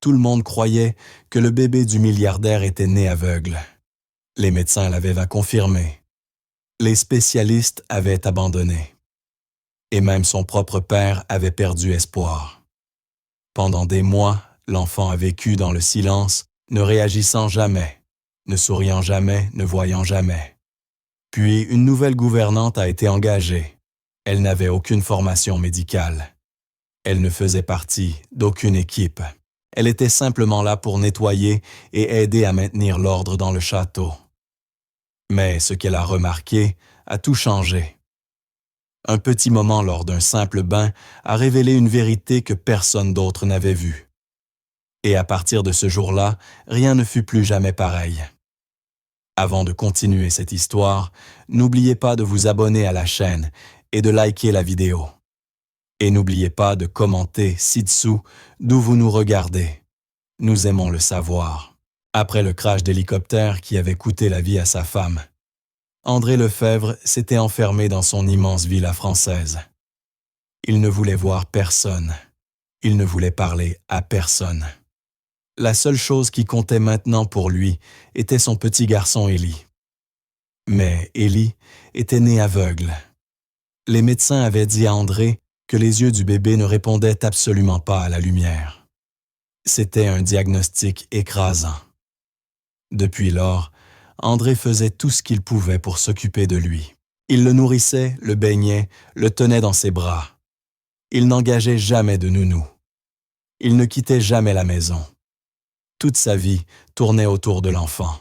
tout le monde croyait que le bébé du milliardaire était né aveugle. Les médecins l'avaient confirmé. Les spécialistes avaient abandonné. Et même son propre père avait perdu espoir. Pendant des mois, l'enfant a vécu dans le silence, ne réagissant jamais, ne souriant jamais, ne voyant jamais. Puis une nouvelle gouvernante a été engagée. Elle n'avait aucune formation médicale. Elle ne faisait partie d'aucune équipe. Elle était simplement là pour nettoyer et aider à maintenir l'ordre dans le château. Mais ce qu'elle a remarqué a tout changé. Un petit moment lors d'un simple bain a révélé une vérité que personne d'autre n'avait vue. Et à partir de ce jour-là, rien ne fut plus jamais pareil. Avant de continuer cette histoire, n'oubliez pas de vous abonner à la chaîne et de liker la vidéo. Et n'oubliez pas de commenter ci-dessous d'où vous nous regardez. Nous aimons le savoir. Après le crash d'hélicoptère qui avait coûté la vie à sa femme, André Lefebvre s'était enfermé dans son immense villa française. Il ne voulait voir personne. Il ne voulait parler à personne. La seule chose qui comptait maintenant pour lui était son petit garçon Élie. Mais Élie était né aveugle. Les médecins avaient dit à André que les yeux du bébé ne répondaient absolument pas à la lumière. C'était un diagnostic écrasant. Depuis lors, André faisait tout ce qu'il pouvait pour s'occuper de lui. Il le nourrissait, le baignait, le tenait dans ses bras. Il n'engageait jamais de nounou. Il ne quittait jamais la maison. Toute sa vie tournait autour de l'enfant.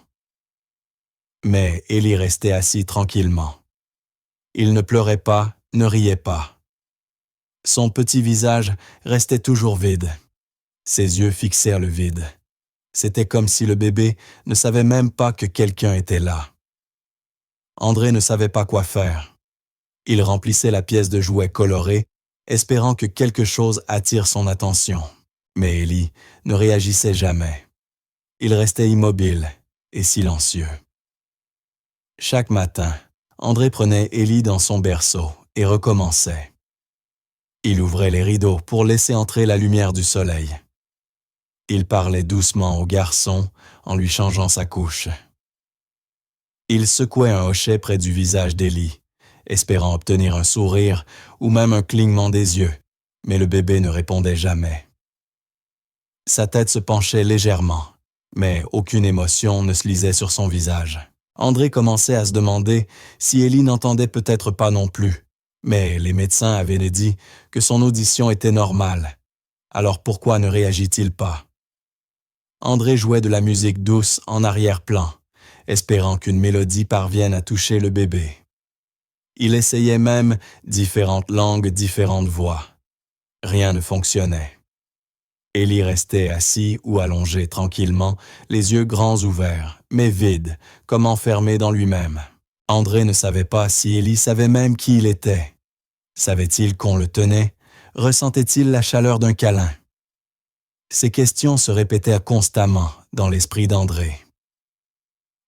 Mais Élie restait assis tranquillement. Il ne pleurait pas, ne riait pas. Son petit visage restait toujours vide. Ses yeux fixèrent le vide. C'était comme si le bébé ne savait même pas que quelqu'un était là. André ne savait pas quoi faire. Il remplissait la pièce de jouets colorés, espérant que quelque chose attire son attention. Mais Élie ne réagissait jamais. Il restait immobile et silencieux. Chaque matin, André prenait Élie dans son berceau et recommençait. Il ouvrait les rideaux pour laisser entrer la lumière du soleil. Il parlait doucement au garçon en lui changeant sa couche. Il secouait un hochet près du visage d'Élie, espérant obtenir un sourire ou même un clignement des yeux, mais le bébé ne répondait jamais. Sa tête se penchait légèrement, mais aucune émotion ne se lisait sur son visage. André commençait à se demander si Élie n'entendait peut-être pas non plus, mais les médecins avaient dit que son audition était normale. Alors pourquoi ne réagit-il pas? André jouait de la musique douce en arrière-plan, espérant qu'une mélodie parvienne à toucher le bébé. Il essayait même différentes langues, différentes voix. Rien ne fonctionnait. Élie restait assis ou allongé tranquillement, les yeux grands ouverts, mais vides, comme enfermé dans lui-même. André ne savait pas si Élie savait même qui il était. Savait-il qu'on le tenait? Ressentait-il la chaleur d'un câlin? Ces questions se répétaient constamment dans l'esprit d'André.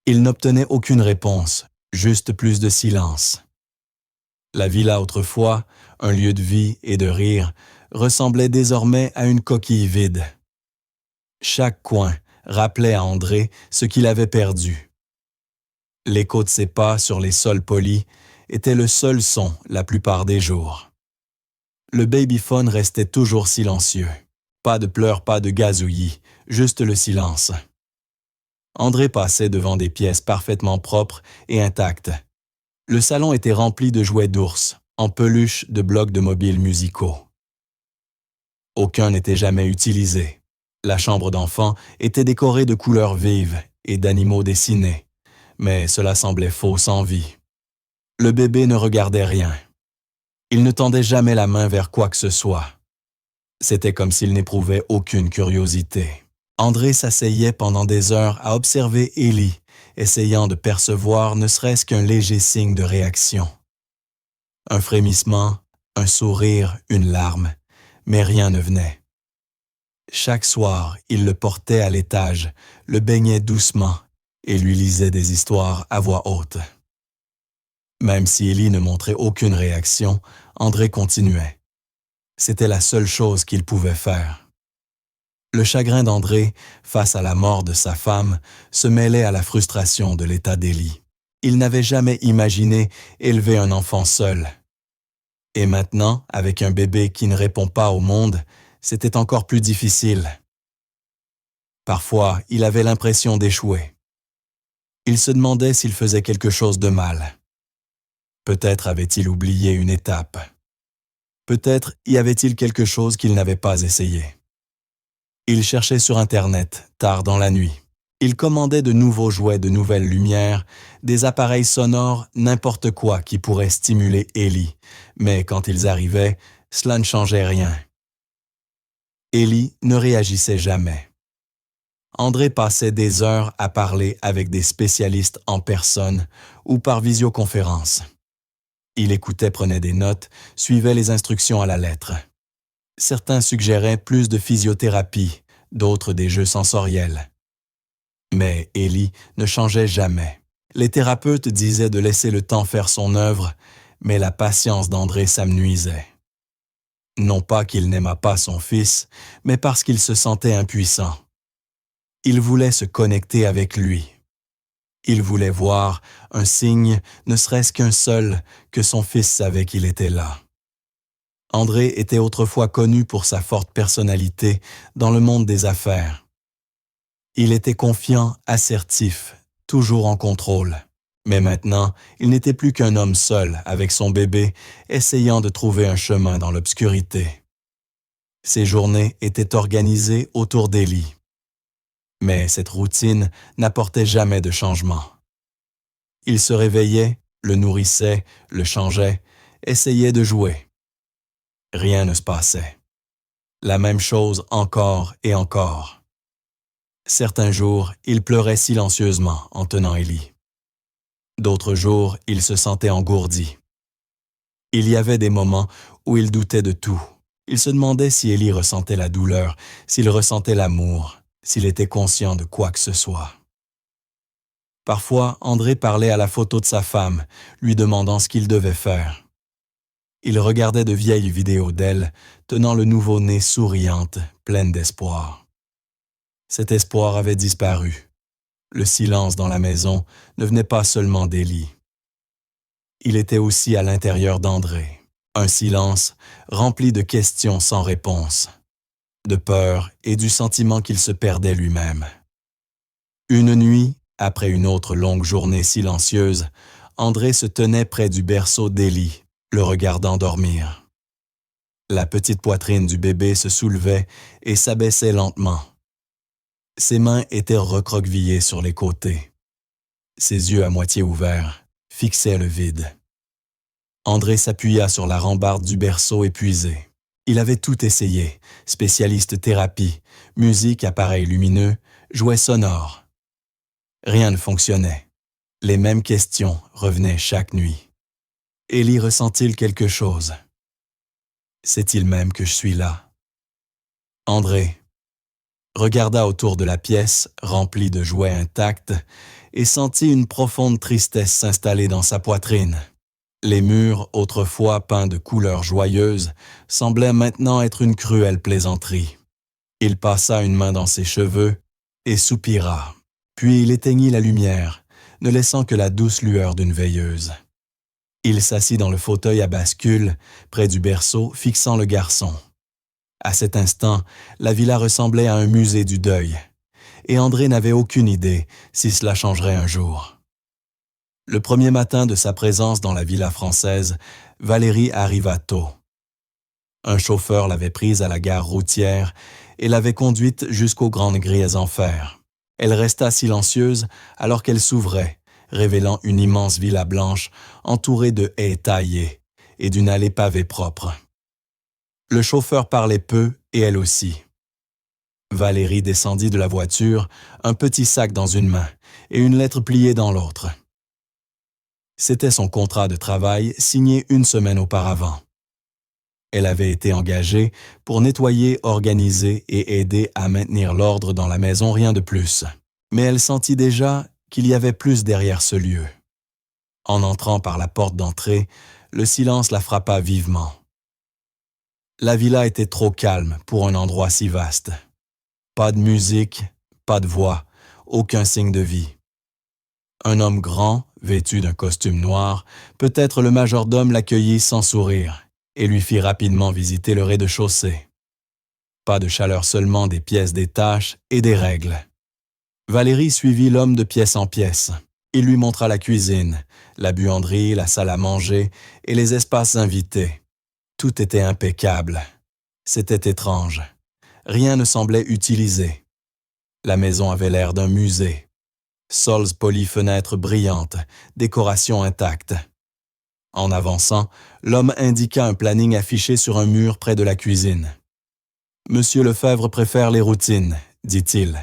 Il n'obtenait aucune réponse, juste plus de silence. La villa autrefois, un lieu de vie et de rire, ressemblait désormais à une coquille vide. Chaque coin rappelait à André ce qu'il avait perdu. L'écho de ses pas sur les sols polis était le seul son la plupart des jours. Le babyphone restait toujours silencieux. Pas de pleurs, pas de gazouillis, juste le silence. André passait devant des pièces parfaitement propres et intactes. Le salon était rempli de jouets d'ours, en peluche de blocs de mobiles musicaux. Aucun n'était jamais utilisé. La chambre d'enfant était décorée de couleurs vives et d'animaux dessinés, mais cela semblait faux sans vie. Le bébé ne regardait rien. Il ne tendait jamais la main vers quoi que ce soit. C'était comme s'il n'éprouvait aucune curiosité. André s'asseyait pendant des heures à observer Élie, essayant de percevoir ne serait-ce qu'un léger signe de réaction. Un frémissement, un sourire, une larme, mais rien ne venait. Chaque soir, il le portait à l'étage, le baignait doucement et lui lisait des histoires à voix haute. Même si Élie ne montrait aucune réaction, André continuait. C'était la seule chose qu'il pouvait faire. Le chagrin d'André, face à la mort de sa femme, se mêlait à la frustration de l'état d'Élie. Il n'avait jamais imaginé élever un enfant seul. Et maintenant, avec un bébé qui ne répond pas au monde, c'était encore plus difficile. Parfois, il avait l'impression d'échouer. Il se demandait s'il faisait quelque chose de mal. Peut-être avait-il oublié une étape. Peut-être y avait-il quelque chose qu'il n'avait pas essayé. Il cherchait sur Internet, tard dans la nuit. Il commandait de nouveaux jouets de nouvelles lumières, des appareils sonores, n'importe quoi qui pourrait stimuler Élie. Mais quand ils arrivaient, cela ne changeait rien. Élie ne réagissait jamais. André passait des heures à parler avec des spécialistes en personne ou par visioconférence. Il écoutait, prenait des notes, suivait les instructions à la lettre. Certains suggéraient plus de physiothérapie, d'autres des jeux sensoriels. Mais Élie ne changeait jamais. Les thérapeutes disaient de laisser le temps faire son œuvre, mais la patience d'André s'amenuisait. Non pas qu'il n'aimât pas son fils, mais parce qu'il se sentait impuissant. Il voulait se connecter avec lui. Il voulait voir un signe, ne serait-ce qu'un seul, que son fils savait qu'il était là. André était autrefois connu pour sa forte personnalité dans le monde des affaires. Il était confiant, assertif, toujours en contrôle. Mais maintenant, il n'était plus qu'un homme seul avec son bébé, essayant de trouver un chemin dans l'obscurité. Ses journées étaient organisées autour d'Élie. Mais cette routine n'apportait jamais de changement. Il se réveillait, le nourrissait, le changeait, essayait de jouer. Rien ne se passait. La même chose encore et encore. Certains jours, il pleurait silencieusement en tenant Élie. D'autres jours, il se sentait engourdi. Il y avait des moments où il doutait de tout. Il se demandait si Élie ressentait la douleur, s'il ressentait l'amour, s'il était conscient de quoi que ce soit. Parfois, André parlait à la photo de sa femme, lui demandant ce qu'il devait faire. Il regardait de vieilles vidéos d'elle, tenant le nouveau-né souriante, pleine d'espoir. Cet espoir avait disparu. Le silence dans la maison ne venait pas seulement d'Élie. Il était aussi à l'intérieur d'André. Un silence rempli de questions sans réponse, de peur et du sentiment qu'il se perdait lui-même. Une nuit, après une autre longue journée silencieuse, André se tenait près du berceau d'Élie, le regardant dormir. La petite poitrine du bébé se soulevait et s'abaissait lentement. Ses mains étaient recroquevillées sur les côtés. Ses yeux à moitié ouverts fixaient le vide. André s'appuya sur la rambarde du berceau épuisé. Il avait tout essayé, spécialiste thérapie, musique, appareils lumineux, jouets sonores. Rien ne fonctionnait. Les mêmes questions revenaient chaque nuit. Élie ressent-il quelque chose? Sait-il même que je suis là? André regarda autour de la pièce, remplie de jouets intacts, et sentit une profonde tristesse s'installer dans sa poitrine. Les murs, autrefois peints de couleurs joyeuses, semblaient maintenant être une cruelle plaisanterie. Il passa une main dans ses cheveux et soupira. Puis il éteignit la lumière, ne laissant que la douce lueur d'une veilleuse. Il s'assit dans le fauteuil à bascule, près du berceau, fixant le garçon. À cet instant, la villa ressemblait à un musée du deuil, et André n'avait aucune idée si cela changerait un jour. Le premier matin de sa présence dans la villa française, Valérie arriva tôt. Un chauffeur l'avait prise à la gare routière et l'avait conduite jusqu'aux grandes grilles en fer. Elle resta silencieuse alors qu'elle s'ouvrait, révélant une immense villa blanche entourée de haies taillées et d'une allée pavée propre. Le chauffeur parlait peu et elle aussi. Valérie descendit de la voiture, un petit sac dans une main et une lettre pliée dans l'autre. C'était son contrat de travail signé une semaine auparavant. Elle avait été engagée pour nettoyer, organiser et aider à maintenir l'ordre dans la maison, rien de plus. Mais elle sentit déjà qu'il y avait plus derrière ce lieu. En entrant par la porte d'entrée, le silence la frappa vivement. La villa était trop calme pour un endroit si vaste. Pas de musique, pas de voix, aucun signe de vie. Un homme grand, vêtu d'un costume noir, peut-être le majordome l'accueillit sans sourire et lui fit rapidement visiter le rez-de-chaussée. Pas de chaleur, seulement des pièces des tâches et des règles. Valérie suivit l'homme de pièce en pièce. Il lui montra la cuisine, la buanderie, la salle à manger et les espaces invités. Tout était impeccable. C'était étrange. Rien ne semblait utilisé. La maison avait l'air d'un musée. Sols polis, fenêtres brillantes, décoration intacte. En avançant, l'homme indiqua un planning affiché sur un mur près de la cuisine. « Monsieur Lefebvre préfère les routines, dit-il. »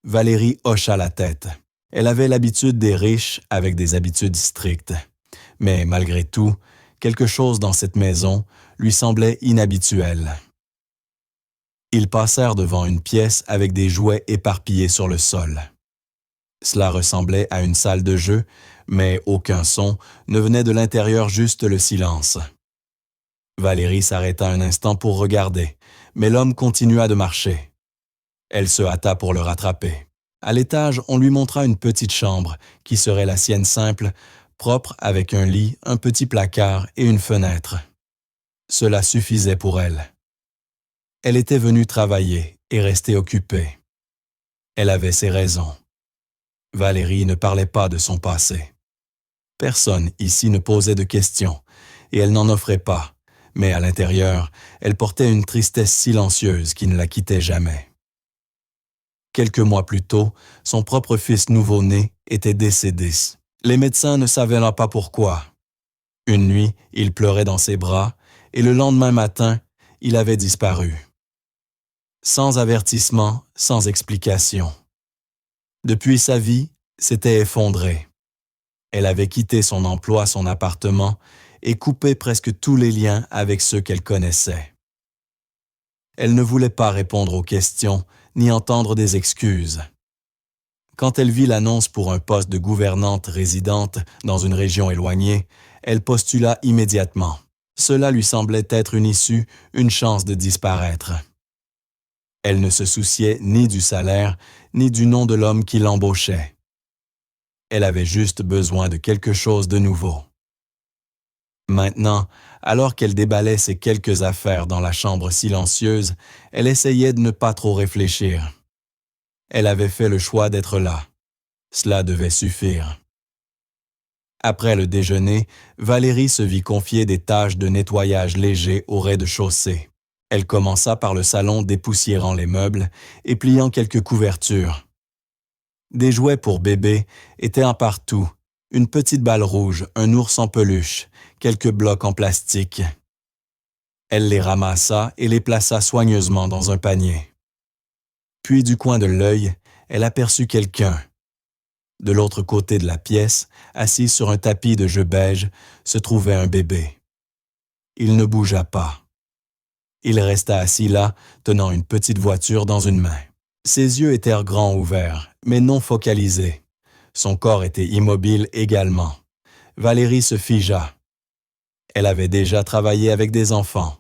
Valérie hocha la tête. Elle avait l'habitude des riches avec des habitudes strictes. Mais malgré tout, quelque chose dans cette maison lui semblait inhabituel. Ils passèrent devant une pièce avec des jouets éparpillés sur le sol. Cela ressemblait à une salle de jeu, mais aucun son ne venait de l'intérieur, juste le silence. Valérie s'arrêta un instant pour regarder, mais l'homme continua de marcher. Elle se hâta pour le rattraper. À l'étage, on lui montra une petite chambre, qui serait la sienne simple, propre avec un lit, un petit placard et une fenêtre. Cela suffisait pour elle. Elle était venue travailler et rester occupée. Elle avait ses raisons. Valérie ne parlait pas de son passé. Personne ici ne posait de questions, et elle n'en offrait pas, mais à l'intérieur, elle portait une tristesse silencieuse qui ne la quittait jamais. Quelques mois plus tôt, son propre fils nouveau-né était décédé. Les médecins ne savaient pas pourquoi. Une nuit, il pleurait dans ses bras, et le lendemain matin, il avait disparu. Sans avertissement, sans explication. Depuis, sa vie s'était effondrée. Elle avait quitté son emploi, son appartement, et coupé presque tous les liens avec ceux qu'elle connaissait. Elle ne voulait pas répondre aux questions, ni entendre des excuses. Quand elle vit l'annonce pour un poste de gouvernante résidente dans une région éloignée, elle postula immédiatement. Cela lui semblait être une issue, une chance de disparaître. Elle ne se souciait ni du salaire, ni du nom de l'homme qui l'embauchait. Elle avait juste besoin de quelque chose de nouveau. Maintenant, alors qu'elle déballait ses quelques affaires dans la chambre silencieuse, elle essayait de ne pas trop réfléchir. Elle avait fait le choix d'être là. Cela devait suffire. Après le déjeuner, Valérie se vit confier des tâches de nettoyage léger au rez-de-chaussée. Elle commença par le salon, dépoussiérant les meubles et pliant quelques couvertures. Des jouets pour bébé étaient en partout, une petite balle rouge, un ours en peluche, quelques blocs en plastique. Elle les ramassa et les plaça soigneusement dans un panier. Puis du coin de l'œil, elle aperçut quelqu'un. De l'autre côté de la pièce, assis sur un tapis de jeu beige, se trouvait un bébé. Il ne bougea pas. Il resta assis là, tenant une petite voiture dans une main. Ses yeux étaient grands ouverts, mais non focalisés. Son corps était immobile également. Valérie se figea. Elle avait déjà travaillé avec des enfants.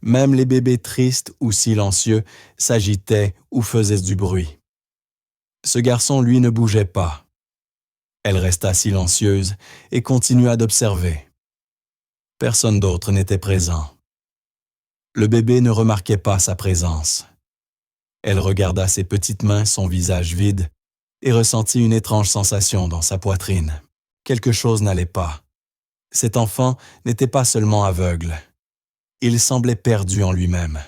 Même les bébés tristes ou silencieux s'agitaient ou faisaient du bruit. Ce garçon, lui, ne bougeait pas. Elle resta silencieuse et continua d'observer. Personne d'autre n'était présent. Le bébé ne remarquait pas sa présence. Elle regarda ses petites mains, son visage vide, et ressentit une étrange sensation dans sa poitrine. Quelque chose n'allait pas. Cet enfant n'était pas seulement aveugle. Il semblait perdu en lui-même.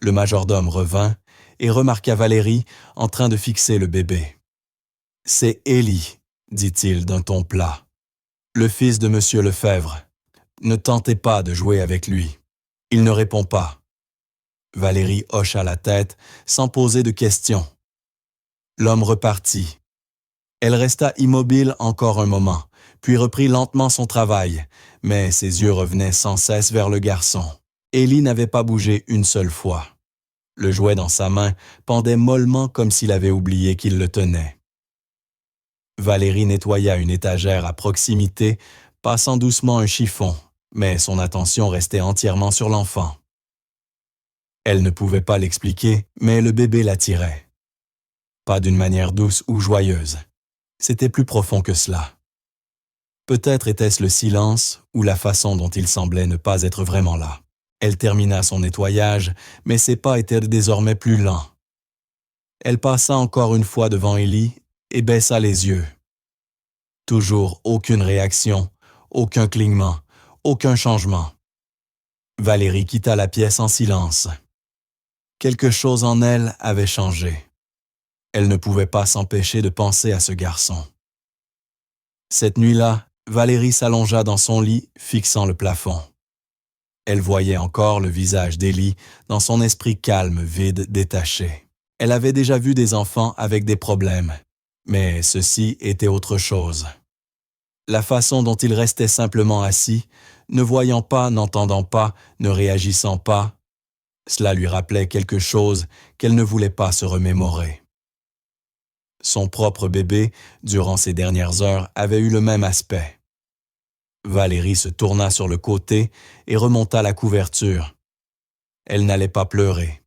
Le majordome revint et remarqua Valérie en train de fixer le bébé. « C'est Élie, dit-il d'un ton plat. Le fils de Monsieur Lefebvre. Ne tentez pas de jouer avec lui. Il ne répond pas. » Valérie hocha la tête sans poser de questions. L'homme repartit. Elle resta immobile encore un moment, puis reprit lentement son travail, mais ses yeux revenaient sans cesse vers le garçon. Élie n'avait pas bougé une seule fois. Le jouet dans sa main pendait mollement comme s'il avait oublié qu'il le tenait. Valérie nettoya une étagère à proximité, passant doucement un chiffon, mais son attention restait entièrement sur l'enfant. Elle ne pouvait pas l'expliquer, mais le bébé l'attirait. Pas d'une manière douce ou joyeuse. C'était plus profond que cela. Peut-être était-ce le silence ou la façon dont il semblait ne pas être vraiment là. Elle termina son nettoyage, mais ses pas étaient désormais plus lents. Elle passa encore une fois devant Élie et baissa les yeux. Toujours aucune réaction, aucun clignement, aucun changement. Valérie quitta la pièce en silence. Quelque chose en elle avait changé. Elle ne pouvait pas s'empêcher de penser à ce garçon. Cette nuit-là, Valérie s'allongea dans son lit, fixant le plafond. Elle voyait encore le visage d'Élie dans son esprit calme, vide, détaché. Elle avait déjà vu des enfants avec des problèmes, mais ceci était autre chose. La façon dont il restait simplement assis, ne voyant pas, n'entendant pas, ne réagissant pas, cela lui rappelait quelque chose qu'elle ne voulait pas se remémorer. Son propre bébé, durant ces dernières heures, avait eu le même aspect. Valérie se tourna sur le côté et remonta la couverture. Elle n'allait pas pleurer.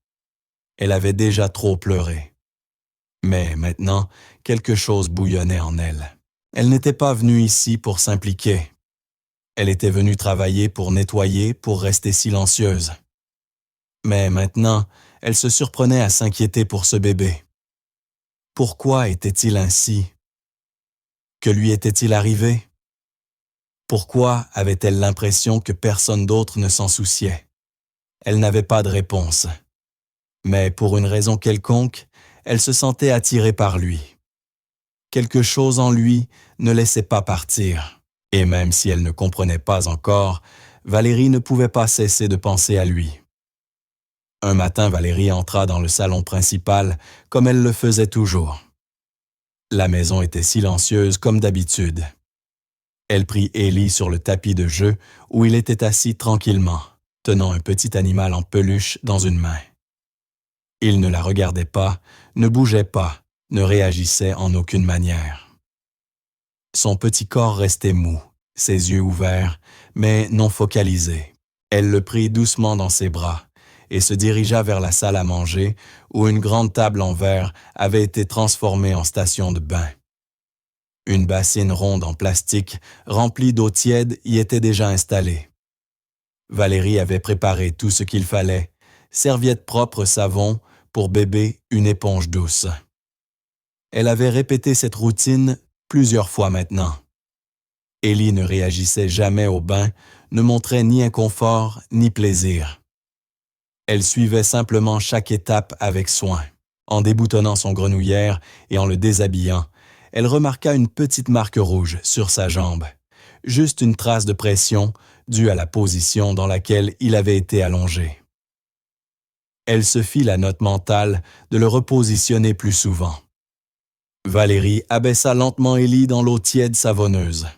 Elle avait déjà trop pleuré. Mais maintenant, quelque chose bouillonnait en elle. Elle n'était pas venue ici pour s'impliquer. Elle était venue travailler pour nettoyer, pour rester silencieuse. Mais maintenant, elle se surprenait à s'inquiéter pour ce bébé. Pourquoi était-il ainsi? Que lui était-il arrivé? Pourquoi avait-elle l'impression que personne d'autre ne s'en souciait? Elle n'avait pas de réponse. Mais pour une raison quelconque, elle se sentait attirée par lui. Quelque chose en lui ne laissait pas partir. Et même si elle ne comprenait pas encore, Valérie ne pouvait pas cesser de penser à lui. Un matin, Valérie entra dans le salon principal, comme elle le faisait toujours. La maison était silencieuse comme d'habitude. Elle prit Élie sur le tapis de jeu où il était assis tranquillement, tenant un petit animal en peluche dans une main. Il ne la regardait pas, ne bougeait pas, ne réagissait en aucune manière. Son petit corps restait mou, ses yeux ouverts, mais non focalisés. Elle le prit doucement dans ses bras et se dirigea vers la salle à manger où une grande table en verre avait été transformée en station de bain. Une bassine ronde en plastique, remplie d'eau tiède, y était déjà installée. Valérie avait préparé tout ce qu'il fallait, serviettes propres, savon, pour bébé, une éponge douce. Elle avait répété cette routine plusieurs fois maintenant. Élie ne réagissait jamais au bain, ne montrait ni inconfort ni plaisir. Elle suivait simplement chaque étape avec soin. En déboutonnant son grenouillère et en le déshabillant, elle remarqua une petite marque rouge sur sa jambe, juste une trace de pression due à la position dans laquelle il avait été allongé. Elle se fit la note mentale de le repositionner plus souvent. Valérie abaissa lentement Élie dans l'eau tiède savonneuse.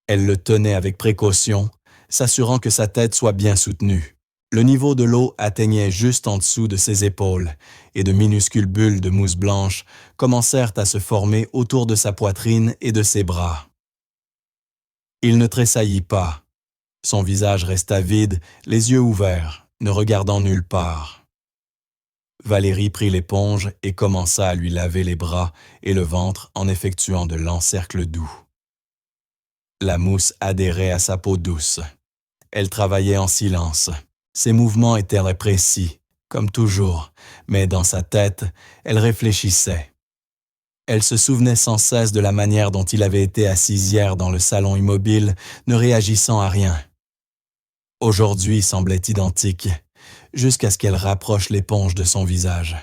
Elle le tenait avec précaution, s'assurant que sa tête soit bien soutenue. Le niveau de l'eau atteignait juste en dessous de ses épaules et de minuscules bulles de mousse blanche commencèrent à se former autour de sa poitrine et de ses bras. Il ne tressaillit pas. Son visage resta vide, les yeux ouverts, ne regardant nulle part. Valérie prit l'éponge et commença à lui laver les bras et le ventre en effectuant de lents cercles doux. La mousse adhérait à sa peau douce. Elle travaillait en silence. Ses mouvements étaient précis, comme toujours, mais dans sa tête, elle réfléchissait. Elle se souvenait sans cesse de la manière dont il avait été assis hier dans le salon immobile, ne réagissant à rien. Aujourd'hui semblait identique, jusqu'à ce qu'elle rapproche l'éponge de son visage.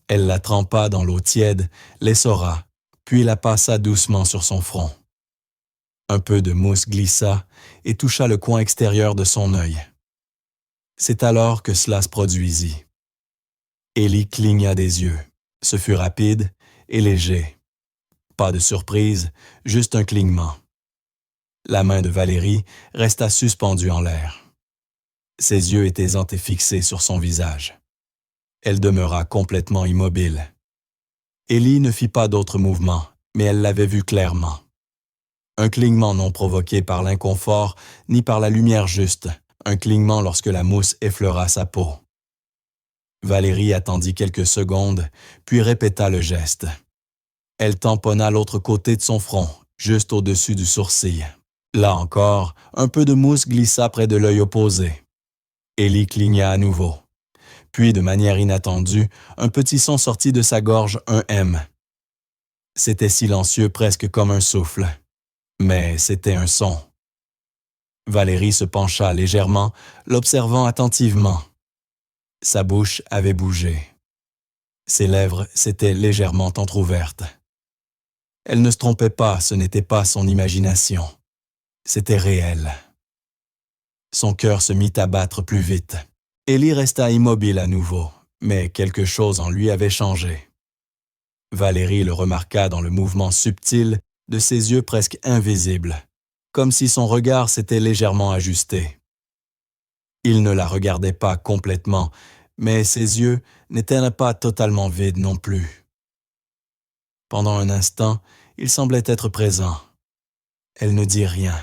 Elle la trempa dans l'eau tiède, l'essora, puis la passa doucement sur son front. Un peu de mousse glissa et toucha le coin extérieur de son œil. C'est alors que cela se produisit. Élie cligna des yeux. Ce fut rapide et léger. Pas de surprise, juste un clignement. La main de Valérie resta suspendue en l'air. Ses yeux étaient aisantés fixés sur son visage. Elle demeura complètement immobile. Élie ne fit pas d'autre mouvement, mais elle l'avait vu clairement. Un clignement non provoqué par l'inconfort ni par la lumière juste, un clignement lorsque la mousse effleura sa peau. Valérie attendit quelques secondes, puis répéta le geste. Elle tamponna l'autre côté de son front, juste au-dessus du sourcil. Là encore, un peu de mousse glissa près de l'œil opposé. Élie cligna à nouveau. Puis, de manière inattendue, un petit son sortit de sa gorge, un M. C'était silencieux, presque comme un souffle. Mais c'était un son. Valérie se pencha légèrement, l'observant attentivement. Sa bouche avait bougé. Ses lèvres s'étaient légèrement entr'ouvertes. Elle ne se trompait pas, ce n'était pas son imagination. C'était réel. Son cœur se mit à battre plus vite. Élie resta immobile à nouveau, mais quelque chose en lui avait changé. Valérie le remarqua dans le mouvement subtil de ses yeux presque invisibles, comme si son regard s'était légèrement ajusté. Il ne la regardait pas complètement, mais ses yeux n'étaient pas totalement vides non plus. Pendant un instant, il semblait être présent. Elle ne dit rien.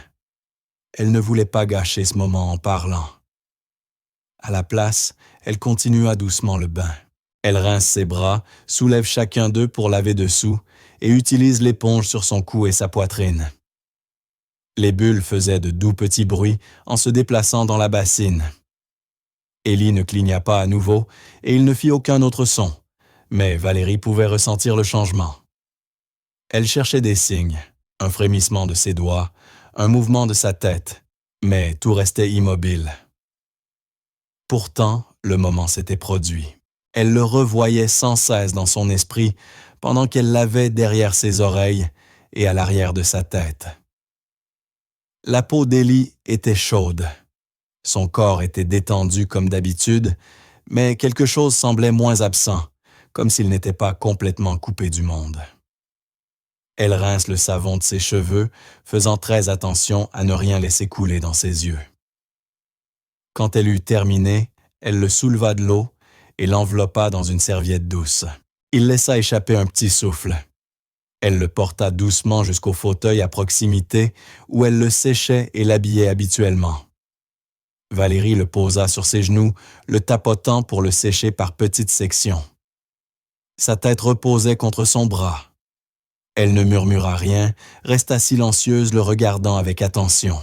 Elle ne voulait pas gâcher ce moment en parlant. À la place, elle continua doucement le bain. Elle rince ses bras, soulève chacun d'eux pour laver dessous et utilise l'éponge sur son cou et sa poitrine. Les bulles faisaient de doux petits bruits en se déplaçant dans la bassine. Élie ne cligna pas à nouveau et il ne fit aucun autre son, mais Valérie pouvait ressentir le changement. Elle cherchait des signes, un frémissement de ses doigts, un mouvement de sa tête, mais tout restait immobile. Pourtant, le moment s'était produit. Elle le revoyait sans cesse dans son esprit pendant qu'elle l'avait derrière ses oreilles et à l'arrière de sa tête. La peau d'Élie était chaude. Son corps était détendu comme d'habitude, mais quelque chose semblait moins absent, comme s'il n'était pas complètement coupé du monde. Elle rince le savon de ses cheveux, faisant très attention à ne rien laisser couler dans ses yeux. Quand elle eut terminé, elle le souleva de l'eau et l'enveloppa dans une serviette douce. Il laissa échapper un petit souffle. Elle le porta doucement jusqu'au fauteuil à proximité où elle le séchait et l'habillait habituellement. Valérie le posa sur ses genoux, le tapotant pour le sécher par petites sections. Sa tête reposait contre son bras. Elle ne murmura rien, resta silencieuse, le regardant avec attention.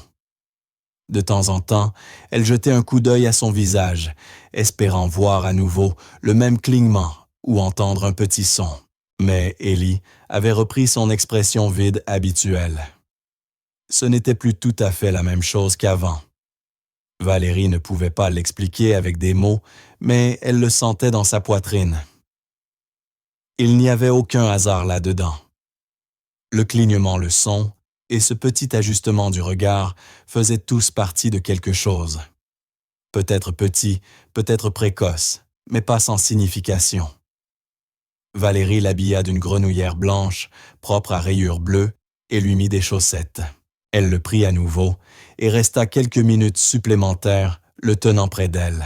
De temps en temps, elle jetait un coup d'œil à son visage, espérant voir à nouveau le même clignement ou entendre un petit son. Mais Élie avait repris son expression vide habituelle. Ce n'était plus tout à fait la même chose qu'avant. Valérie ne pouvait pas l'expliquer avec des mots, mais elle le sentait dans sa poitrine. Il n'y avait aucun hasard là-dedans. Le clignement, le son et ce petit ajustement du regard faisaient tous partie de quelque chose. Peut-être petit, peut-être précoce, mais pas sans signification. Valérie l'habilla d'une grenouillère blanche, propre à rayures bleues, et lui mit des chaussettes. Elle le prit à nouveau et resta quelques minutes supplémentaires, le tenant près d'elle.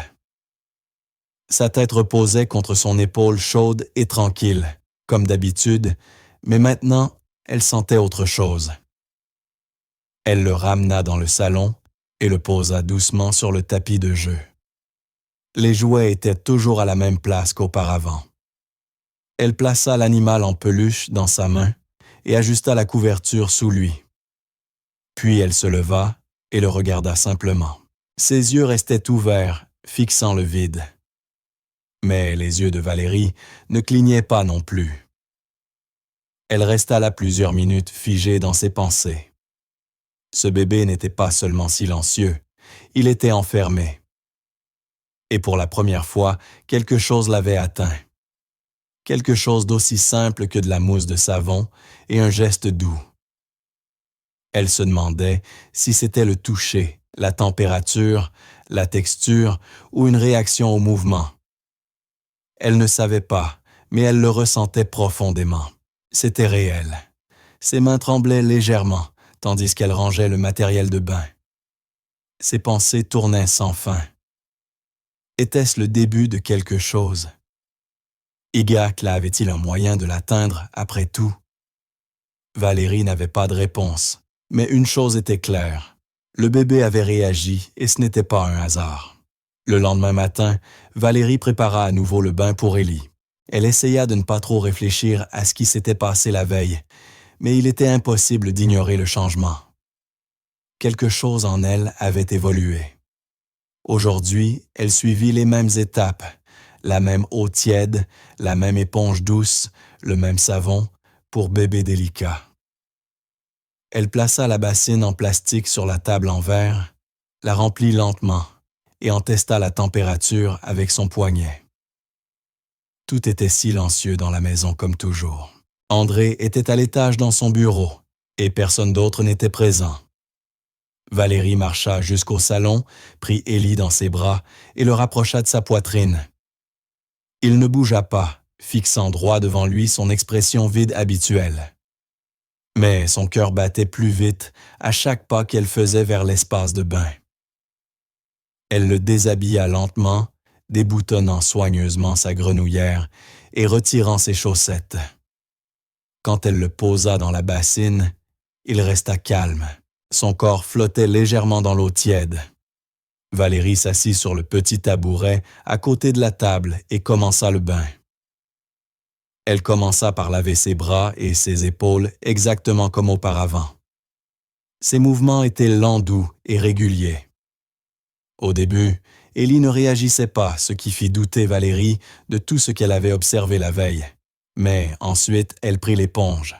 Sa tête reposait contre son épaule chaude et tranquille, comme d'habitude, mais maintenant, elle sentait autre chose. Elle le ramena dans le salon et le posa doucement sur le tapis de jeu. Les jouets étaient toujours à la même place qu'auparavant. Elle plaça l'animal en peluche dans sa main et ajusta la couverture sous lui. Puis elle se leva et le regarda simplement. Ses yeux restaient ouverts, fixant le vide. Mais les yeux de Valérie ne clignaient pas non plus. Elle resta là plusieurs minutes figée dans ses pensées. Ce bébé n'était pas seulement silencieux, il était enfermé. Et pour la première fois, quelque chose l'avait atteint. Quelque chose d'aussi simple que de la mousse de savon et un geste doux. Elle se demandait si c'était le toucher, la température, la texture ou une réaction au mouvement. Elle ne savait pas, mais elle le ressentait profondément. C'était réel. Ses mains tremblaient légèrement, tandis qu'elle rangeait le matériel de bain. Ses pensées tournaient sans fin. Était-ce le début de quelque chose? Igak avait-il un moyen de l'atteindre après tout? Valérie n'avait pas de réponse, mais une chose était claire. Le bébé avait réagi et ce n'était pas un hasard. Le lendemain matin, Valérie prépara à nouveau le bain pour Élie. Elle essaya de ne pas trop réfléchir à ce qui s'était passé la veille, mais il était impossible d'ignorer le changement. Quelque chose en elle avait évolué. Aujourd'hui, elle suivit les mêmes étapes, la même eau tiède, la même éponge douce, le même savon, pour bébé délicat. Elle plaça la bassine en plastique sur la table en verre, la remplit lentement et en testa la température avec son poignet. Tout était silencieux dans la maison comme toujours. André était à l'étage dans son bureau et personne d'autre n'était présent. Valérie marcha jusqu'au salon, prit Élie dans ses bras et le rapprocha de sa poitrine. Il ne bougea pas, fixant droit devant lui son expression vide habituelle. Mais son cœur battait plus vite à chaque pas qu'elle faisait vers l'espace de bain. Elle le déshabilla lentement, déboutonnant soigneusement sa grenouillère et retirant ses chaussettes. Quand elle le posa dans la bassine, il resta calme. Son corps flottait légèrement dans l'eau tiède. Valérie s'assit sur le petit tabouret à côté de la table et commença le bain. Elle commença par laver ses bras et ses épaules exactement comme auparavant. Ses mouvements étaient lents, doux et réguliers. Au début, Élie ne réagissait pas, ce qui fit douter Valérie de tout ce qu'elle avait observé la veille. Mais ensuite, elle prit l'éponge,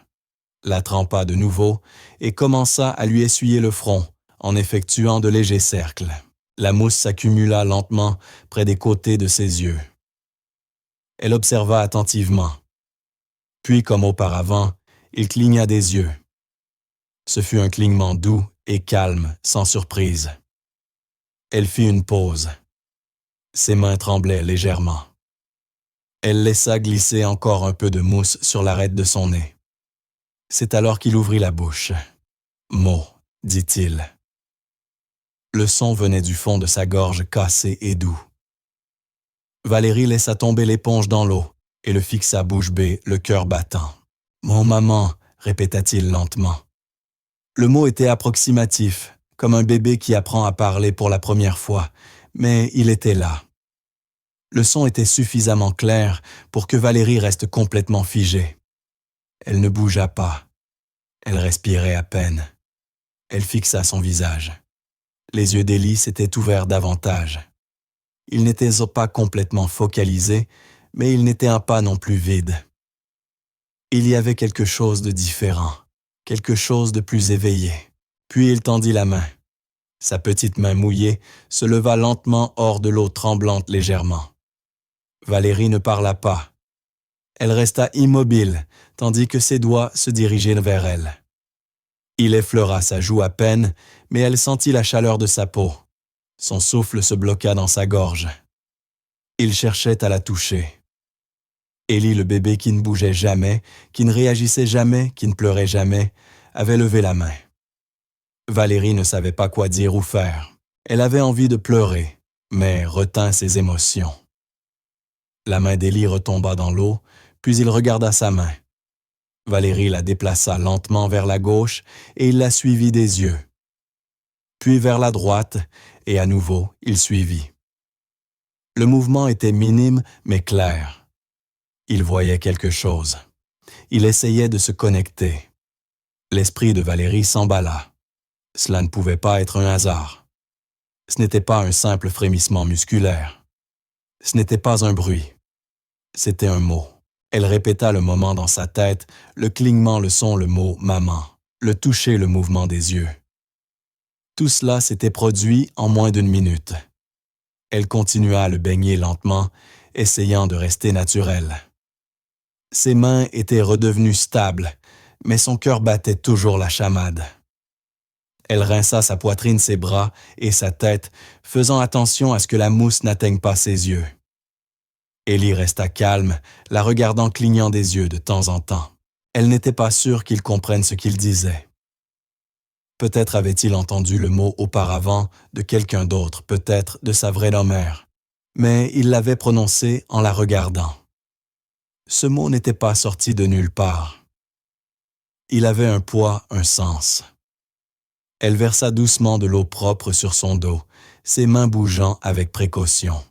la trempa de nouveau et commença à lui essuyer le front en effectuant de légers cercles. La mousse s'accumula lentement près des côtés de ses yeux. Elle observa attentivement. Puis, comme auparavant, il cligna des yeux. Ce fut un clignement doux et calme, sans surprise. Elle fit une pause. Ses mains tremblaient légèrement. Elle laissa glisser encore un peu de mousse sur l'arête de son nez. C'est alors qu'il ouvrit la bouche. « Mot », dit-il. Le son venait du fond de sa gorge cassé et doux. Valérie laissa tomber l'éponge dans l'eau et le fixa bouche bée, le cœur battant. « Mon maman », répéta-t-il lentement. Le mot était approximatif, comme un bébé qui apprend à parler pour la première fois, mais il était là. Le son était suffisamment clair pour que Valérie reste complètement figée. Elle ne bougea pas. Elle respirait à peine. Elle fixa son visage. Les yeux d'Élie s'étaient ouverts davantage. Ils n'étaient pas complètement focalisés, mais ils n'étaient pas non plus vides. Il y avait quelque chose de différent, quelque chose de plus éveillé. Puis il tendit la main. Sa petite main mouillée se leva lentement hors de l'eau tremblante légèrement. Valérie ne parla pas. Elle resta immobile, tandis que ses doigts se dirigeaient vers elle. Il effleura sa joue à peine, mais elle sentit la chaleur de sa peau. Son souffle se bloqua dans sa gorge. Il cherchait à la toucher. Élie, le bébé qui ne bougeait jamais, qui ne réagissait jamais, qui ne pleurait jamais, avait levé la main. Valérie ne savait pas quoi dire ou faire. Elle avait envie de pleurer, mais retint ses émotions. La main d'Élie retomba dans l'eau, puis il regarda sa main. Valérie la déplaça lentement vers la gauche et il la suivit des yeux. Puis vers la droite, et à nouveau, il suivit. Le mouvement était minime mais clair. Il voyait quelque chose. Il essayait de se connecter. L'esprit de Valérie s'emballa. Cela ne pouvait pas être un hasard. Ce n'était pas un simple frémissement musculaire. Ce n'était pas un bruit. C'était un mot. Elle répéta le moment dans sa tête, le clignement, le son, le mot « maman », le toucher, le mouvement des yeux. Tout cela s'était produit en moins d'1 minute. Elle continua à le baigner lentement, essayant de rester naturelle. Ses mains étaient redevenues stables, mais son cœur battait toujours la chamade. Elle rinça sa poitrine, ses bras et sa tête, faisant attention à ce que la mousse n'atteigne pas ses yeux. Élie resta calme, la regardant clignant des yeux de temps en temps. Elle n'était pas sûre qu'il comprenne ce qu'il disait. Peut-être avait-il entendu le mot auparavant de quelqu'un d'autre, peut-être de sa vraie mère, mais il l'avait prononcé en la regardant. Ce mot n'était pas sorti de nulle part. Il avait un poids, un sens. Elle versa doucement de l'eau propre sur son dos, ses mains bougeant avec précaution.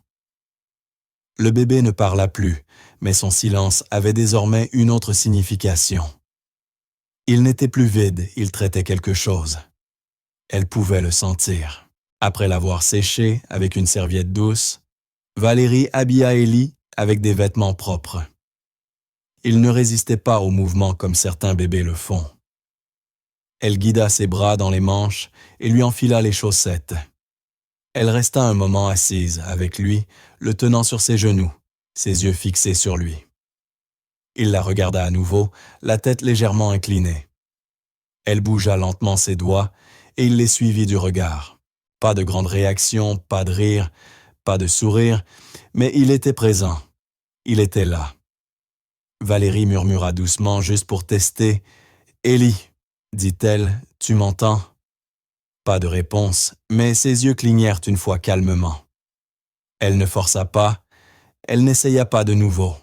Le bébé ne parla plus, mais son silence avait désormais une autre signification. Il n'était plus vide, il traitait quelque chose. Elle pouvait le sentir. Après l'avoir séché avec une serviette douce, Valérie habilla Élie avec des vêtements propres. Il ne résistait pas au mouvement comme certains bébés le font. Elle guida ses bras dans les manches et lui enfila les chaussettes. Elle resta un moment assise avec lui, le tenant sur ses genoux, ses yeux fixés sur lui. Il la regarda à nouveau, la tête légèrement inclinée. Elle bougea lentement ses doigts et il les suivit du regard. Pas de grande réaction, pas de rire, pas de sourire, mais il était présent. Il était là. Valérie murmura doucement juste pour tester. « Élie, dit-elle, tu m'entends ?» Pas de réponse, mais ses yeux clignèrent une fois calmement. Elle ne força pas, elle n'essaya pas de nouveau.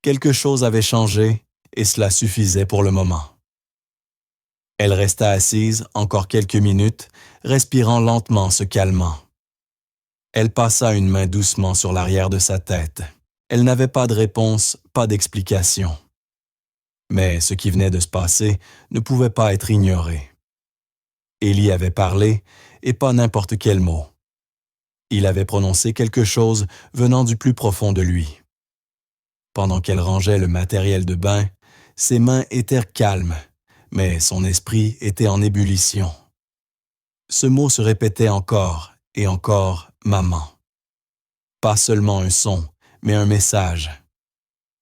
Quelque chose avait changé et cela suffisait pour le moment. Elle resta assise encore quelques minutes, respirant lentement, se calmant. Elle passa une main doucement sur l'arrière de sa tête. Elle n'avait pas de réponse, pas d'explication. Mais ce qui venait de se passer ne pouvait pas être ignoré. Élie avait parlé, et pas n'importe quel mot. Il avait prononcé quelque chose venant du plus profond de lui. Pendant qu'elle rangeait le matériel de bain, ses mains étaient calmes, mais son esprit était en ébullition. Ce mot se répétait encore et encore « maman ». Pas seulement un son, mais un message.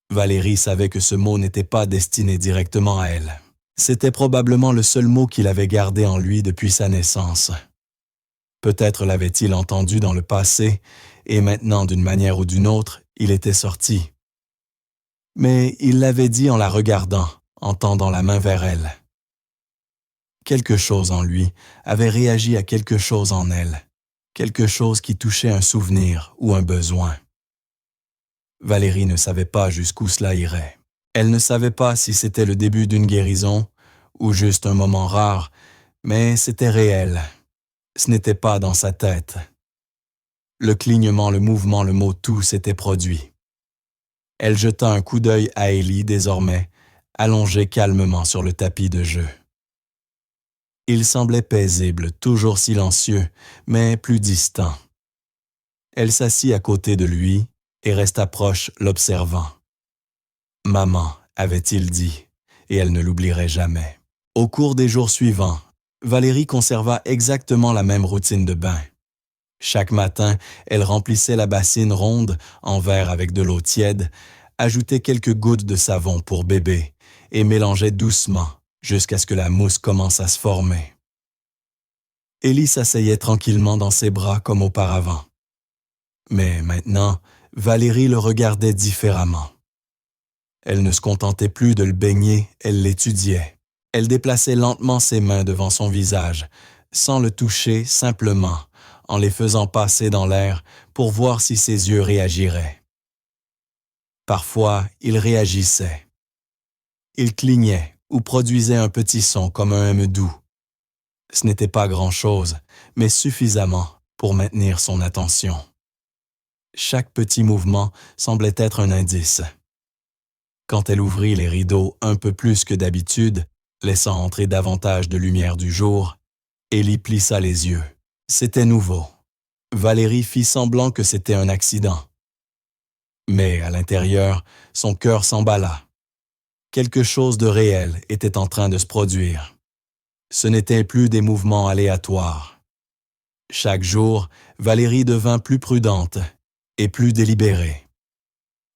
Valérie savait que ce mot n'était pas destiné directement à elle. C'était probablement le seul mot qu'il avait gardé en lui depuis sa naissance. Peut-être l'avait-il entendu dans le passé, et maintenant, d'une manière ou d'une autre, il était sorti. Mais il l'avait dit en la regardant, en tendant la main vers elle. Quelque chose en lui avait réagi à quelque chose en elle, quelque chose qui touchait un souvenir ou un besoin. Valérie ne savait pas jusqu'où cela irait. Elle ne savait pas si c'était le début d'une guérison ou juste un moment rare, mais c'était réel. Ce n'était pas dans sa tête. Le clignement, le mouvement, le mot tout s'était produit. Elle jeta un coup d'œil à Élie désormais, allongé calmement sur le tapis de jeu. Il semblait paisible, toujours silencieux, mais plus distant. Elle s'assit à côté de lui et resta proche, l'observant. « Maman », avait-il dit, et elle ne l'oublierait jamais. Au cours des jours suivants, Valérie conserva exactement la même routine de bain. Chaque matin, elle remplissait la bassine ronde en verre avec de l'eau tiède, ajoutait quelques gouttes de savon pour bébé et mélangeait doucement jusqu'à ce que la mousse commence à se former. Élie s'asseyait tranquillement dans ses bras comme auparavant. Mais maintenant, Valérie le regardait différemment. Elle ne se contentait plus de le baigner, elle l'étudiait. Elle déplaçait lentement ses mains devant son visage, sans le toucher simplement, en les faisant passer dans l'air pour voir si ses yeux réagiraient. Parfois, il réagissait. Il clignait ou produisait un petit son comme un M doux. Ce n'était pas grand-chose, mais suffisamment pour maintenir son attention. Chaque petit mouvement semblait être un indice. Quand elle ouvrit les rideaux un peu plus que d'habitude, laissant entrer davantage de lumière du jour, Élie plissa les yeux. C'était nouveau. Valérie fit semblant que c'était un accident. Mais à l'intérieur, son cœur s'emballa. Quelque chose de réel était en train de se produire. Ce n'étaient plus des mouvements aléatoires. Chaque jour, Valérie devint plus prudente et plus délibérée.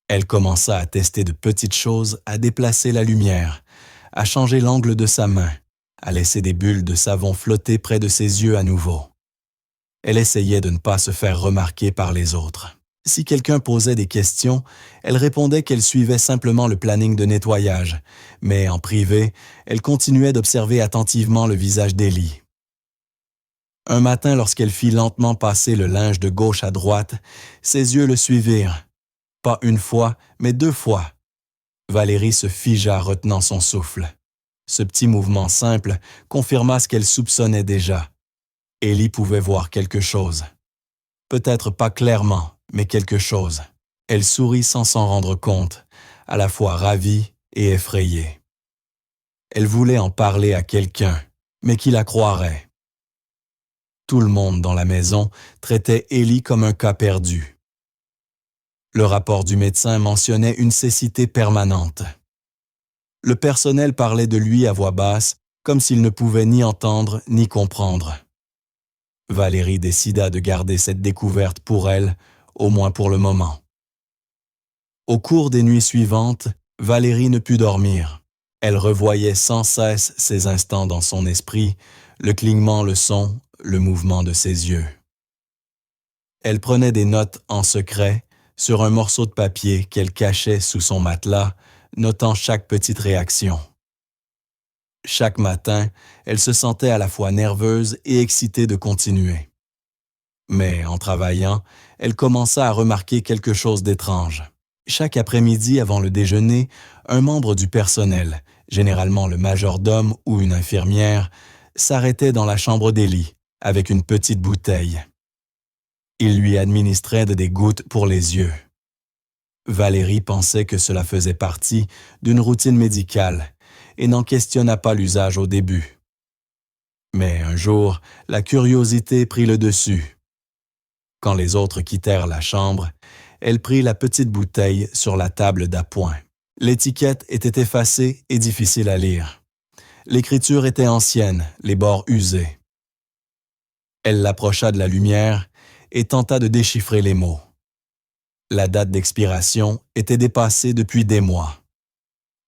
Elle commença à tester de petites choses, à déplacer la lumière, à changer l'angle de sa main, à laisser des bulles de savon flotter près de ses yeux à nouveau. Elle essayait de ne pas se faire remarquer par les autres. Si quelqu'un posait des questions, elle répondait qu'elle suivait simplement le planning de nettoyage, mais en privé, elle continuait d'observer attentivement le visage d'Élie. Un matin, lorsqu'elle fit lentement passer le linge de gauche à droite, ses yeux le suivirent. Pas une fois, mais 2 fois. Valérie se figea retenant son souffle. Ce petit mouvement simple confirma ce qu'elle soupçonnait déjà. Élie pouvait voir quelque chose. Peut-être pas clairement, mais quelque chose. Elle sourit sans s'en rendre compte, à la fois ravie et effrayée. Elle voulait en parler à quelqu'un, mais qui la croirait? Tout le monde dans la maison traitait Élie comme un cas perdu. Le rapport du médecin mentionnait une cécité permanente. Le personnel parlait de lui à voix basse, comme s'il ne pouvait ni entendre ni comprendre. Valérie décida de garder cette découverte pour elle, au moins pour le moment. Au cours des nuits suivantes, Valérie ne put dormir. Elle revoyait sans cesse ces instants dans son esprit, le clignement, le son, le mouvement de ses yeux. Elle prenait des notes en secret sur un morceau de papier qu'elle cachait sous son matelas, notant chaque petite réaction. Chaque matin, elle se sentait à la fois nerveuse et excitée de continuer. Mais en travaillant, elle commença à remarquer quelque chose d'étrange. Chaque après-midi avant le déjeuner, un membre du personnel, généralement le majordome ou une infirmière, s'arrêtait dans la chambre d'Élie avec une petite bouteille. Il lui administrait des gouttes pour les yeux. Valérie pensait que cela faisait partie d'une routine médicale et n'en questionna pas l'usage au début. Mais un jour, la curiosité prit le dessus. Quand les autres quittèrent la chambre, elle prit la petite bouteille sur la table d'appoint. L'étiquette était effacée et difficile à lire. L'écriture était ancienne, les bords usés. Elle l'approcha de la lumière et tenta de déchiffrer les mots. La date d'expiration était dépassée depuis des mois.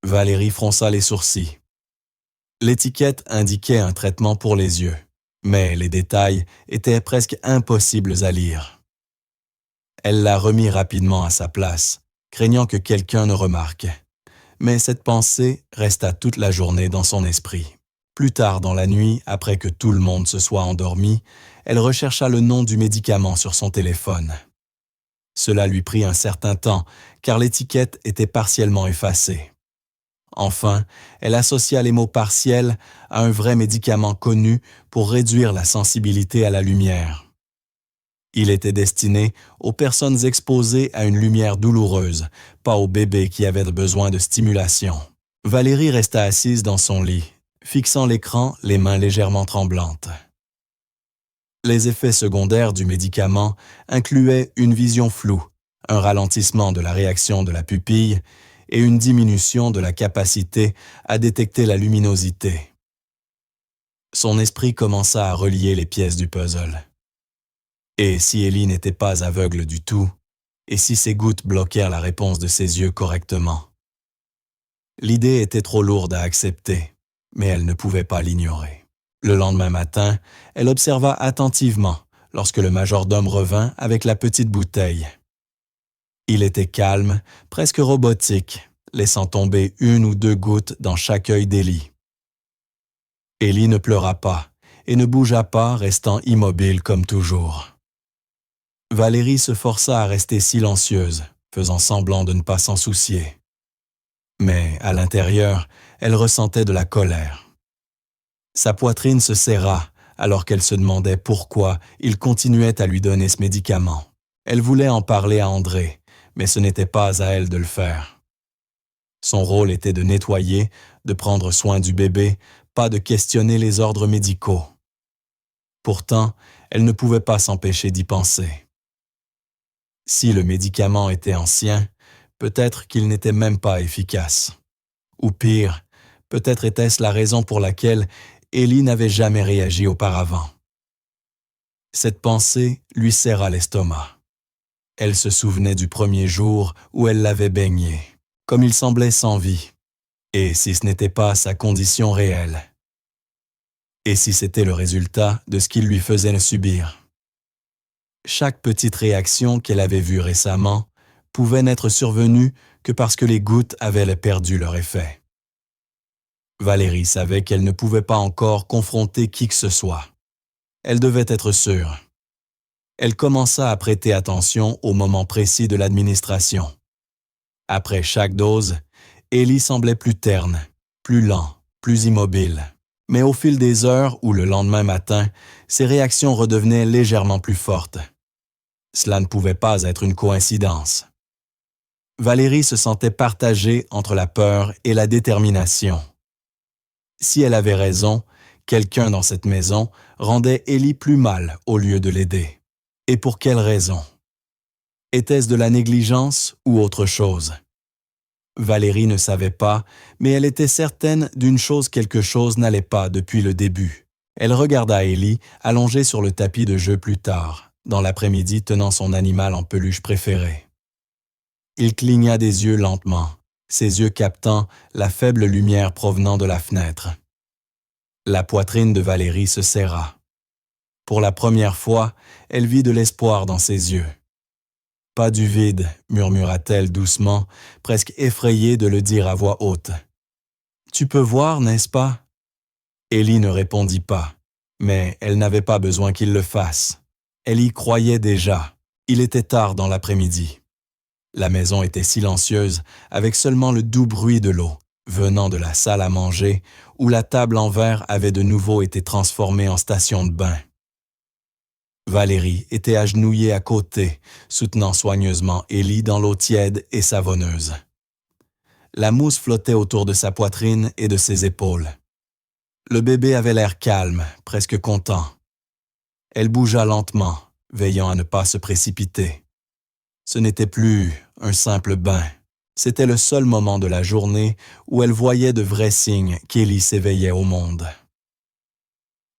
Valérie fronça les sourcils. L'étiquette indiquait un traitement pour les yeux, mais les détails étaient presque impossibles à lire. Elle la remit rapidement à sa place, craignant que quelqu'un ne remarque. Mais cette pensée resta toute la journée dans son esprit. Plus tard dans la nuit, après que tout le monde se soit endormi, elle rechercha le nom du médicament sur son téléphone. Cela lui prit un certain temps, car l'étiquette était partiellement effacée. Enfin, elle associa les mots partiels à un vrai médicament connu pour réduire la sensibilité à la lumière. Il était destiné aux personnes exposées à une lumière douloureuse, pas aux bébés qui avaient besoin de stimulation. Valérie resta assise dans son lit, fixant l'écran, les mains légèrement tremblantes. Les effets secondaires du médicament incluaient une vision floue, un ralentissement de la réaction de la pupille et une diminution de la capacité à détecter la luminosité. Son esprit commença à relier les pièces du puzzle. Et si Élie n'était pas aveugle du tout, et si ses gouttes bloquèrent la réponse de ses yeux correctement? L'idée était trop lourde à accepter, mais elle ne pouvait pas l'ignorer. Le lendemain matin, elle observa attentivement lorsque le majordome revint avec la petite bouteille. Il était calme, presque robotique, laissant tomber 1 ou 2 gouttes dans chaque œil d'Élie. Élie ne pleura pas et ne bougea pas, restant immobile comme toujours. Valérie se força à rester silencieuse, faisant semblant de ne pas s'en soucier. Mais à l'intérieur, elle ressentait de la colère. Sa poitrine se serra alors qu'elle se demandait pourquoi il continuait à lui donner ce médicament. Elle voulait en parler à André, mais ce n'était pas à elle de le faire. Son rôle était de nettoyer, de prendre soin du bébé, pas de questionner les ordres médicaux. Pourtant, elle ne pouvait pas s'empêcher d'y penser. Si le médicament était ancien, peut-être qu'il n'était même pas efficace. Ou pire, peut-être était-ce la raison pour laquelle Élie n'avait jamais réagi auparavant. Cette pensée lui serra l'estomac. Elle se souvenait du premier jour où elle l'avait baigné, comme il semblait sans vie. Et si ce n'était pas sa condition réelle? Et si c'était le résultat de ce qu'il lui faisait subir? Chaque petite réaction qu'elle avait vue récemment pouvait n'être survenue que parce que les gouttes avaient perdu leur effet. Valérie savait qu'elle ne pouvait pas encore confronter qui que ce soit. Elle devait être sûre. Elle commença à prêter attention au moment précis de l'administration. Après chaque dose, Élie semblait plus terne, plus lent, plus immobile. Mais au fil des heures ou le lendemain matin, ses réactions redevenaient légèrement plus fortes. Cela ne pouvait pas être une coïncidence. Valérie se sentait partagée entre la peur et la détermination. Si elle avait raison, quelqu'un dans cette maison rendait Élie plus mal au lieu de l'aider. Et pour quelle raison? Était-ce de la négligence ou autre chose? Valérie ne savait pas, mais elle était certaine d'une chose, quelque chose n'allait pas depuis le début. Elle regarda Élie allongé sur le tapis de jeu plus tard, dans l'après-midi tenant son animal en peluche préféré. Il cligna des yeux lentement, ses yeux captant la faible lumière provenant de la fenêtre. La poitrine de Valérie se serra. Pour la première fois, elle vit de l'espoir dans ses yeux. « Pas du vide », murmura-t-elle doucement, presque effrayée de le dire à voix haute. « Tu peux voir, n'est-ce pas ?» Élie ne répondit pas, mais elle n'avait pas besoin qu'il le fasse. Elle y croyait déjà. Il était tard dans l'après-midi. La maison était silencieuse, avec seulement le doux bruit de l'eau, venant de la salle à manger, où la table en verre avait de nouveau été transformée en station de bain. Valérie était agenouillée à côté, soutenant soigneusement Élie dans l'eau tiède et savonneuse. La mousse flottait autour de sa poitrine et de ses épaules. Le bébé avait l'air calme, presque content. Elle bougea lentement, veillant à ne pas se précipiter. Ce n'était plus un simple bain. C'était le seul moment de la journée où elle voyait de vrais signes qu'Élie s'éveillait au monde.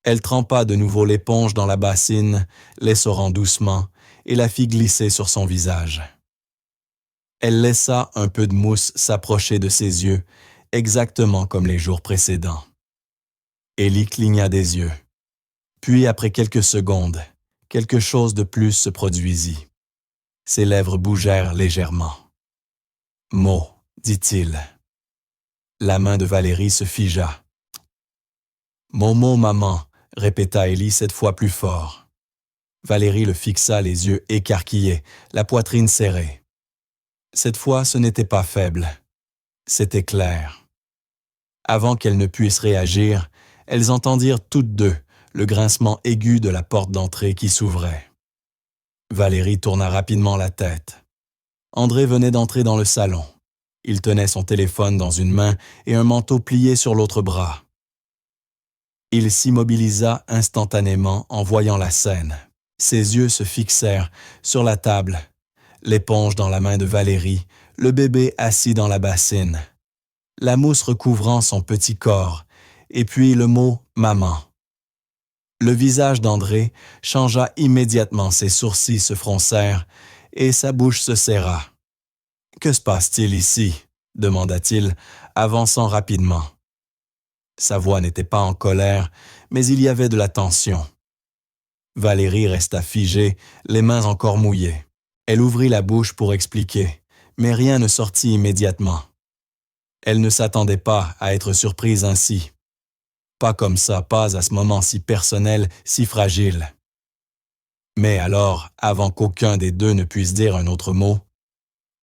Elle trempa de nouveau l'éponge dans la bassine, l'essorant doucement, et la fit glisser sur son visage. Elle laissa un peu de mousse s'approcher de ses yeux, exactement comme les jours précédents. Élie cligna des yeux. Puis, après quelques secondes, quelque chose de plus se produisit. Ses lèvres bougèrent légèrement. « Mo », dit-il. La main de Valérie se figea. « Momo, maman », répéta Élie cette fois plus fort. Valérie le fixa, les yeux écarquillés, la poitrine serrée. Cette fois, ce n'était pas faible. C'était clair. Avant qu'elles ne puissent réagir, elles entendirent toutes deux le grincement aigu de la porte d'entrée qui s'ouvrait. Valérie tourna rapidement la tête. André venait d'entrer dans le salon. Il tenait son téléphone dans une main et un manteau plié sur l'autre bras. Il s'immobilisa instantanément en voyant la scène. Ses yeux se fixèrent sur la table, l'éponge dans la main de Valérie, le bébé assis dans la bassine, la mousse recouvrant son petit corps, et puis le mot « maman ». Le visage d'André changea immédiatement, ses sourcils se froncèrent et sa bouche se serra. « Que se passe-t-il ici ?» demanda-t-il, avançant rapidement. Sa voix n'était pas en colère, mais il y avait de la tension. Valérie resta figée, les mains encore mouillées. Elle ouvrit la bouche pour expliquer, mais rien ne sortit immédiatement. Elle ne s'attendait pas à être surprise ainsi. Pas comme ça, pas à ce moment si personnel, si fragile. Mais alors, avant qu'aucun des deux ne puisse dire un autre mot,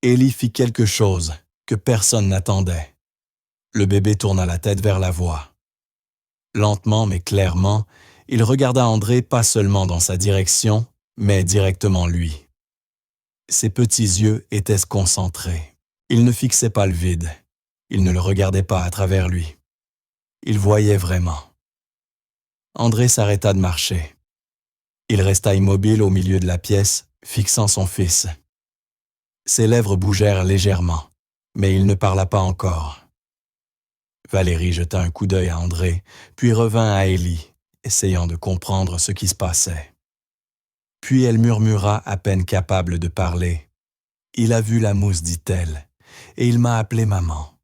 Élie fit quelque chose que personne n'attendait. Le bébé tourna la tête vers la voix. Lentement mais clairement, il regarda André pas seulement dans sa direction, mais directement lui. Ses petits yeux étaient concentrés. Il ne fixait pas le vide. Il ne le regardait pas à travers lui. Il voyait vraiment. André s'arrêta de marcher. Il resta immobile au milieu de la pièce, fixant son fils. Ses lèvres bougèrent légèrement, mais il ne parla pas encore. Valérie jeta un coup d'œil à André, puis revint à Élie, essayant de comprendre ce qui se passait. Puis elle murmura à peine capable de parler. « Il a vu la mousse, dit-elle, et il m'a appelé maman. »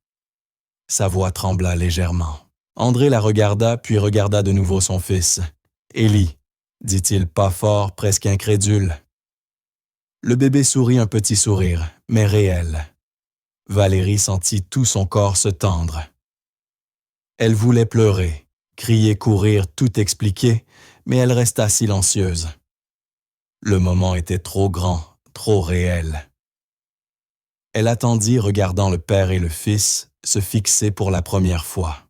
Sa voix trembla légèrement. André la regarda, puis regarda de nouveau son fils. « Élie, » dit-il pas fort, presque incrédule. Le bébé sourit un petit sourire, mais réel. Valérie sentit tout son corps se tendre. Elle voulait pleurer, crier, courir, tout expliquer, mais elle resta silencieuse. Le moment était trop grand, trop réel. Elle attendit, regardant le père et le fils se fixer pour la première fois.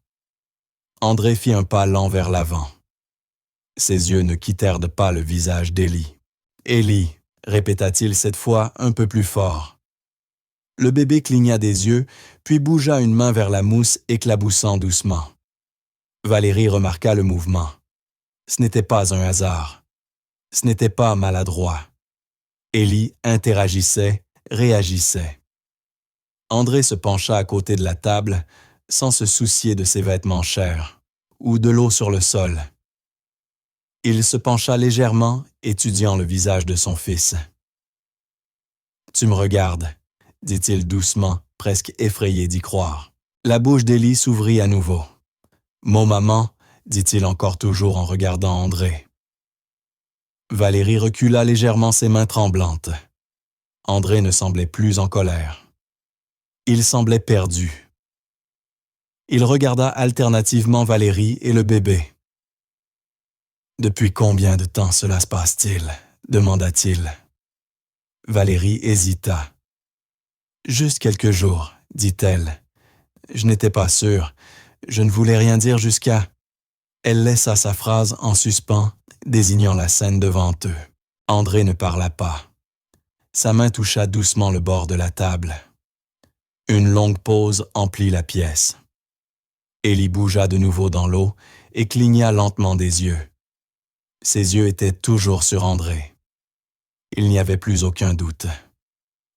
André fit un pas lent vers l'avant. Ses yeux ne quittèrent pas le visage d'Élie. « Élie » répéta-t-il cette fois un peu plus fort. Le bébé cligna des yeux, puis bougea une main vers la mousse éclaboussant doucement. Valérie remarqua le mouvement. Ce n'était pas un hasard. Ce n'était pas maladroit. Élie interagissait, réagissait. André se pencha à côté de la table, sans se soucier de ses vêtements chers, ou de l'eau sur le sol. Il se pencha légèrement, étudiant le visage de son fils. « Tu me regardes », dit-il doucement, presque effrayé d'y croire. La bouche d'Élie s'ouvrit à nouveau. « Mon maman », dit-il encore toujours en regardant André. Valérie recula légèrement ses mains tremblantes. André ne semblait plus en colère. Il semblait perdu. Il regarda alternativement Valérie et le bébé. « Depuis combien de temps cela se passe-t-il » demanda-t-il. Valérie hésita. « Juste quelques jours, » dit-elle. « Je n'étais pas sûre. Je ne voulais rien dire jusqu'à... » Elle laissa sa phrase en suspens, désignant la scène devant eux. André ne parla pas. Sa main toucha doucement le bord de la table. Une longue pause emplit la pièce. Élie bougea de nouveau dans l'eau et cligna lentement des yeux. Ses yeux étaient toujours sur André. Il n'y avait plus aucun doute.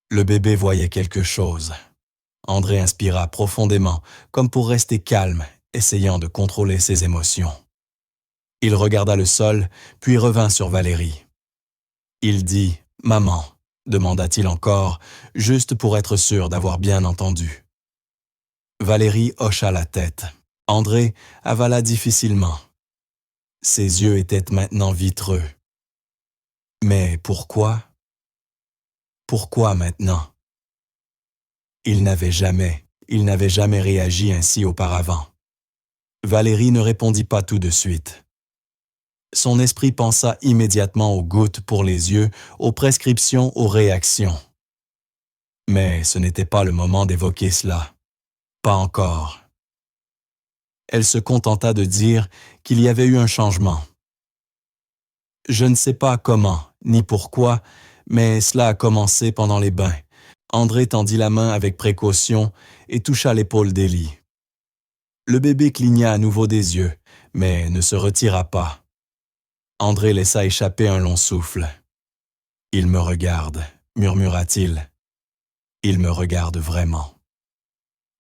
Le bébé voyait quelque chose. André inspira profondément, comme pour rester calme, essayant de contrôler ses émotions. Il regarda le sol, puis revint sur Valérie. Il dit « Maman », demanda-t-il encore, juste pour être sûr d'avoir bien entendu. Valérie hocha la tête. André avala difficilement. Ses yeux étaient maintenant vitreux. Mais pourquoi? Pourquoi maintenant? Il n'avait jamais réagi ainsi auparavant. Valérie ne répondit pas tout de suite. Son esprit pensa immédiatement aux gouttes pour les yeux, aux prescriptions, aux réactions. Mais ce n'était pas le moment d'évoquer cela. Pas encore. Elle se contenta de dire qu'il y avait eu un changement. Je ne sais pas comment, ni pourquoi, mais cela a commencé pendant les bains. André tendit la main avec précaution et toucha l'épaule d'Élie. Le bébé cligna à nouveau des yeux, mais ne se retira pas. André laissa échapper un long souffle. « Il me regarde », murmura-t-il. « Il me regarde vraiment. »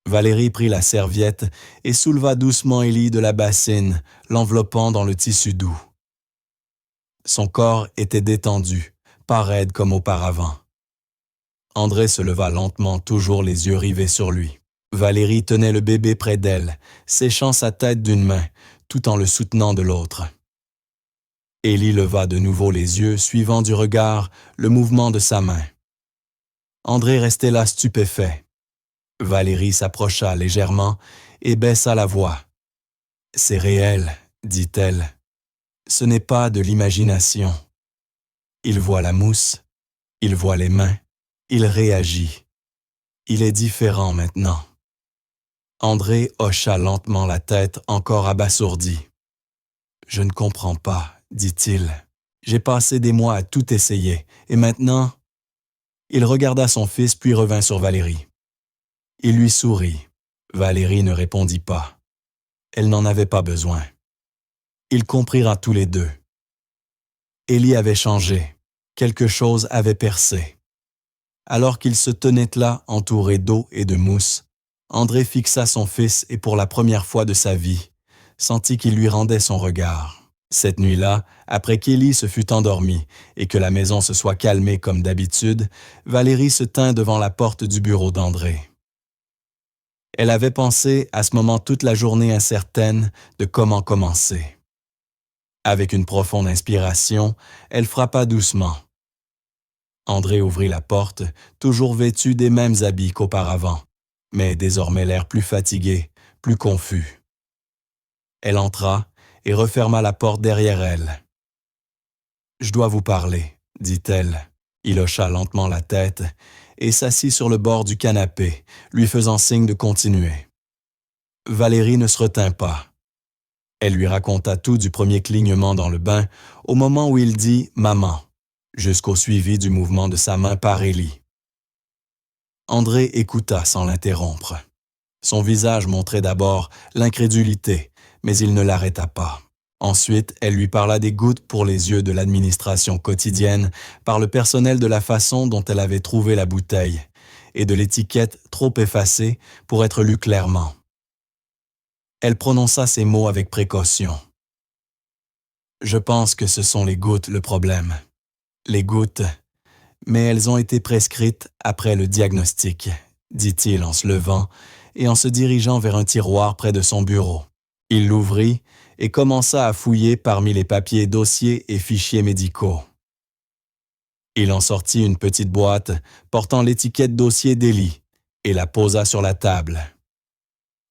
Valérie prit la serviette et souleva doucement Élie de la bassine, l'enveloppant dans le tissu doux. Son corps était détendu, pas raide comme auparavant. André se leva lentement, toujours les yeux rivés sur lui. Valérie tenait le bébé près d'elle, séchant sa tête d'une main, tout en le soutenant de l'autre. Élie leva de nouveau les yeux, suivant du regard le mouvement de sa main. André restait là stupéfait. Valérie s'approcha légèrement et baissa la voix. « C'est réel, » dit-elle. « Ce n'est pas de l'imagination. » Il voit la mousse, il voit les mains, il réagit. Il est différent maintenant. André hocha lentement la tête, encore abasourdi. « Je ne comprends pas, » dit-il. « J'ai passé des mois à tout essayer, et maintenant... » Il regarda son fils puis revint sur Valérie. Il lui sourit. Valérie ne répondit pas. Elle n'en avait pas besoin. Ils comprirent tous les deux. Élie avait changé. Quelque chose avait percé. Alors qu'ils se tenaient là, entourés d'eau et de mousse, André fixa son fils et pour la première fois de sa vie, sentit qu'il lui rendait son regard. Cette nuit-là, après qu'Élie se fût endormie et que la maison se soit calmée comme d'habitude, Valérie se tint devant la porte du bureau d'André. Elle avait pensé, à ce moment toute la journée incertaine, de comment commencer. Avec une profonde inspiration, elle frappa doucement. André ouvrit la porte, toujours vêtu des mêmes habits qu'auparavant, mais désormais l'air plus fatigué, plus confus. Elle entra et referma la porte derrière elle. « Je dois vous parler, » dit-elle. Il hocha lentement la tête et s'assit sur le bord du canapé, lui faisant signe de continuer. Valérie ne se retint pas. Elle lui raconta tout du premier clignement dans le bain au moment où il dit « Maman », jusqu'au suivi du mouvement de sa main par Élie. André écouta sans l'interrompre. Son visage montrait d'abord l'incrédulité, mais il ne l'arrêta pas. Ensuite, elle lui parla des gouttes pour les yeux de l'administration quotidienne par le personnel de la façon dont elle avait trouvé la bouteille et de l'étiquette trop effacée pour être lue clairement. Elle prononça ces mots avec précaution. « Je pense que ce sont les gouttes le problème. Les gouttes, mais elles ont été prescrites après le diagnostic, dit-il en se levant et en se dirigeant vers un tiroir près de son bureau. Il l'ouvrit et commença à fouiller parmi les papiers, dossiers et fichiers médicaux. Il en sortit une petite boîte portant l'étiquette dossier d'Élie et la posa sur la table.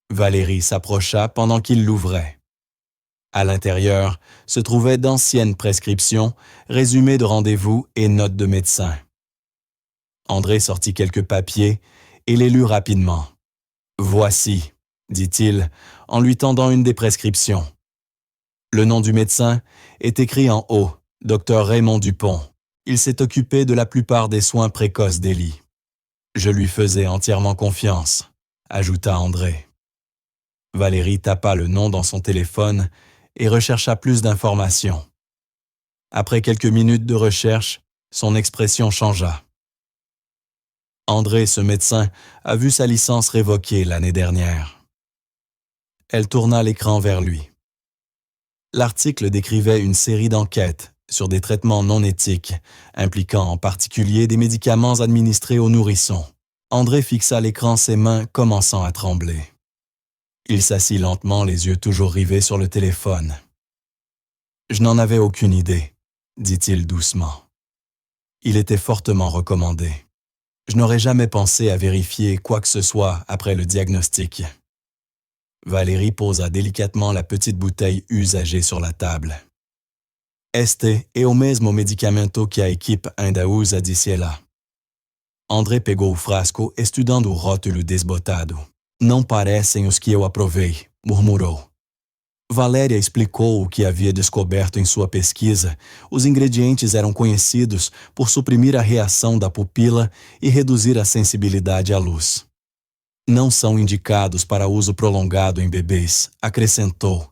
Valérie s'approcha pendant qu'il l'ouvrait. À l'intérieur se trouvaient d'anciennes prescriptions, résumés de rendez-vous et notes de médecin. André sortit quelques papiers et les lut rapidement. « Voici », dit-il, en lui tendant une des prescriptions. Le nom du médecin est écrit en haut, Dr Raymond Dupont. Il s'est occupé de la plupart des soins précoces d'Élie. Je lui faisais entièrement confiance, ajouta André. Valérie tapa le nom dans son téléphone et rechercha plus d'informations. Après quelques minutes de recherche, son expression changea. André, ce médecin, a vu sa licence révoquée l'année dernière. Elle tourna l'écran vers lui. L'article décrivait une série d'enquêtes sur des traitements non éthiques, impliquant en particulier des médicaments administrés aux nourrissons. André fixa l'écran, ses mains commençant à trembler. Il s'assit lentement, les yeux toujours rivés sur le téléphone. « Je n'en avais aucune idée », dit-il doucement. Il était fortement recommandé. Je n'aurais jamais pensé à vérifier quoi que ce soit après le diagnostic. Valérie posa délicatement la petite bouteille usagée sur la table. Este é o mesmo medicamento que a equipe ainda usa, disse ela. André pegou o frasco, estudando o rótulo desbotado. Não parecem os que eu aprovei, murmurou. Valéria explicou o que havia descoberto em sua pesquisa. Os ingredientes eram conhecidos por suprimir a reação da pupila e reduzir a sensibilidade à luz. Não são indicados para uso prolongado em bebês, acrescentou.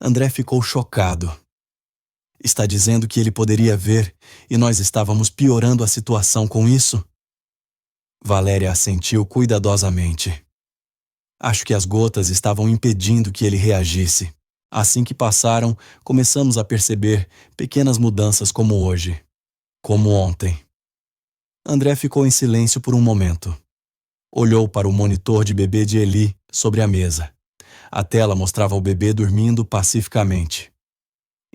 André ficou chocado. Está dizendo que ele poderia ver e nós estávamos piorando a situação com isso? Valéria assentiu cuidadosamente. Acho que as gotas estavam impedindo que ele reagisse. Assim que passaram, começamos a perceber pequenas mudanças como hoje. Como ontem. André ficou em silêncio por um momento. Olhou para o monitor de bebê de Élie sobre a mesa. A tela mostrava o bebê dormindo pacificamente.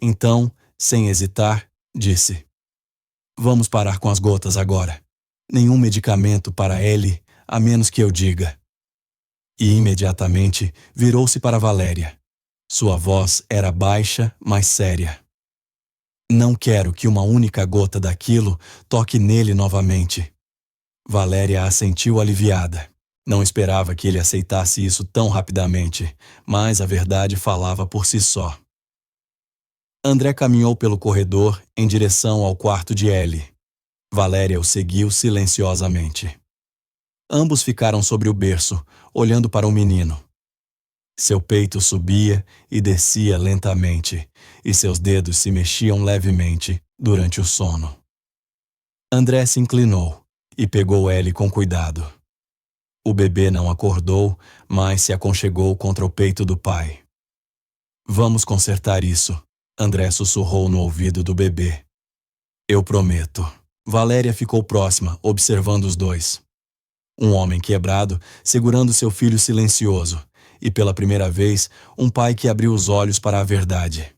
Então, sem hesitar, disse: Vamos parar com as gotas agora. Nenhum medicamento para Élie, a menos que eu diga. E imediatamente virou-se para Valéria. Sua voz era baixa, mas séria. Não quero que uma única gota daquilo toque nele novamente. Valéria assentiu aliviada. Não esperava que ele aceitasse isso tão rapidamente, mas a verdade falava por si só. André caminhou pelo corredor em direção ao quarto de Élie. Valéria o seguiu silenciosamente. Ambos ficaram sobre o berço, olhando para o menino. Seu peito subia e descia lentamente, e seus dedos se mexiam levemente durante o sono. André se inclinou e pegou Élie com cuidado. O bebê não acordou, mas se aconchegou contra o peito do pai. Vamos consertar isso, André sussurrou no ouvido do bebê. Eu prometo. Valéria ficou próxima, observando os dois. Um homem quebrado, segurando seu filho silencioso, e pela primeira vez, um pai que abriu os olhos para a verdade.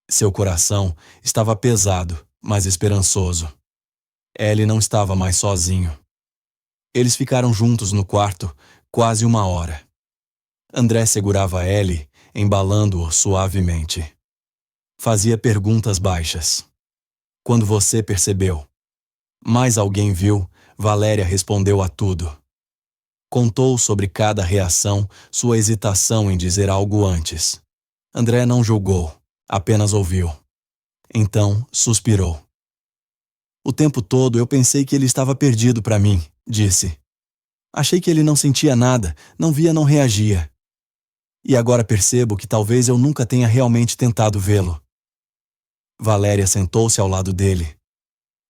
Seu coração estava pesado, mas esperançoso. Élie não estava mais sozinho. Eles ficaram juntos no quarto, quase uma hora. André segurava Élie, embalando-o suavemente. Fazia perguntas baixas. Quando você percebeu? Mais alguém viu? Valéria respondeu a tudo. Contou sobre cada reação, sua hesitação em dizer algo antes. André não julgou, apenas ouviu. Então, suspirou. O tempo todo eu pensei que ele estava perdido para mim, disse. Achei que ele não sentia nada, não via, não reagia. E agora percebo que talvez eu nunca tenha realmente tentado vê-lo. Valéria sentou-se ao lado dele.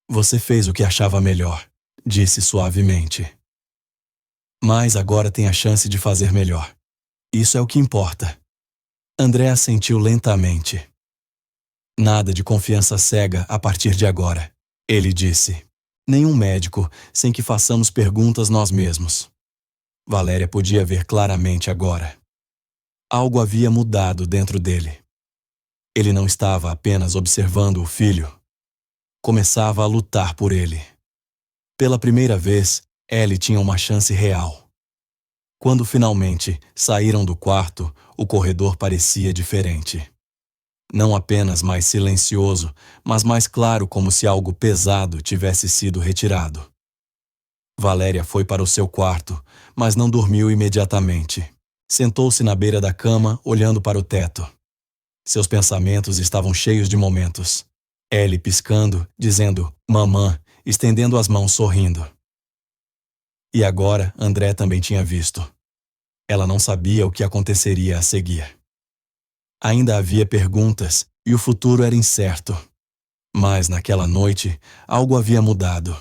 Você fez o que achava melhor, disse suavemente. Mas agora tem a chance de fazer melhor. Isso é o que importa. André assentiu lentamente. Nada de confiança cega a partir de agora, ele disse. Nenhum médico, sem que façamos perguntas nós mesmos. Valéria podia ver claramente agora. Algo havia mudado dentro dele. Ele não estava apenas observando o filho. Começava a lutar por ele. Pela primeira vez, Ellie tinha uma chance real. Quando finalmente saíram do quarto, o corredor parecia diferente. Não apenas mais silencioso, mas mais claro, como se algo pesado tivesse sido retirado. Valéria foi para o seu quarto, mas não dormiu imediatamente. Sentou-se na beira da cama, olhando para o teto. Seus pensamentos estavam cheios de momentos. Ellie piscando, dizendo "mamã", estendendo as mãos sorrindo. E agora André também tinha visto. Ela não sabia o que aconteceria a seguir. Ainda havia perguntas e o futuro era incerto. Mas naquela noite, algo havia mudado.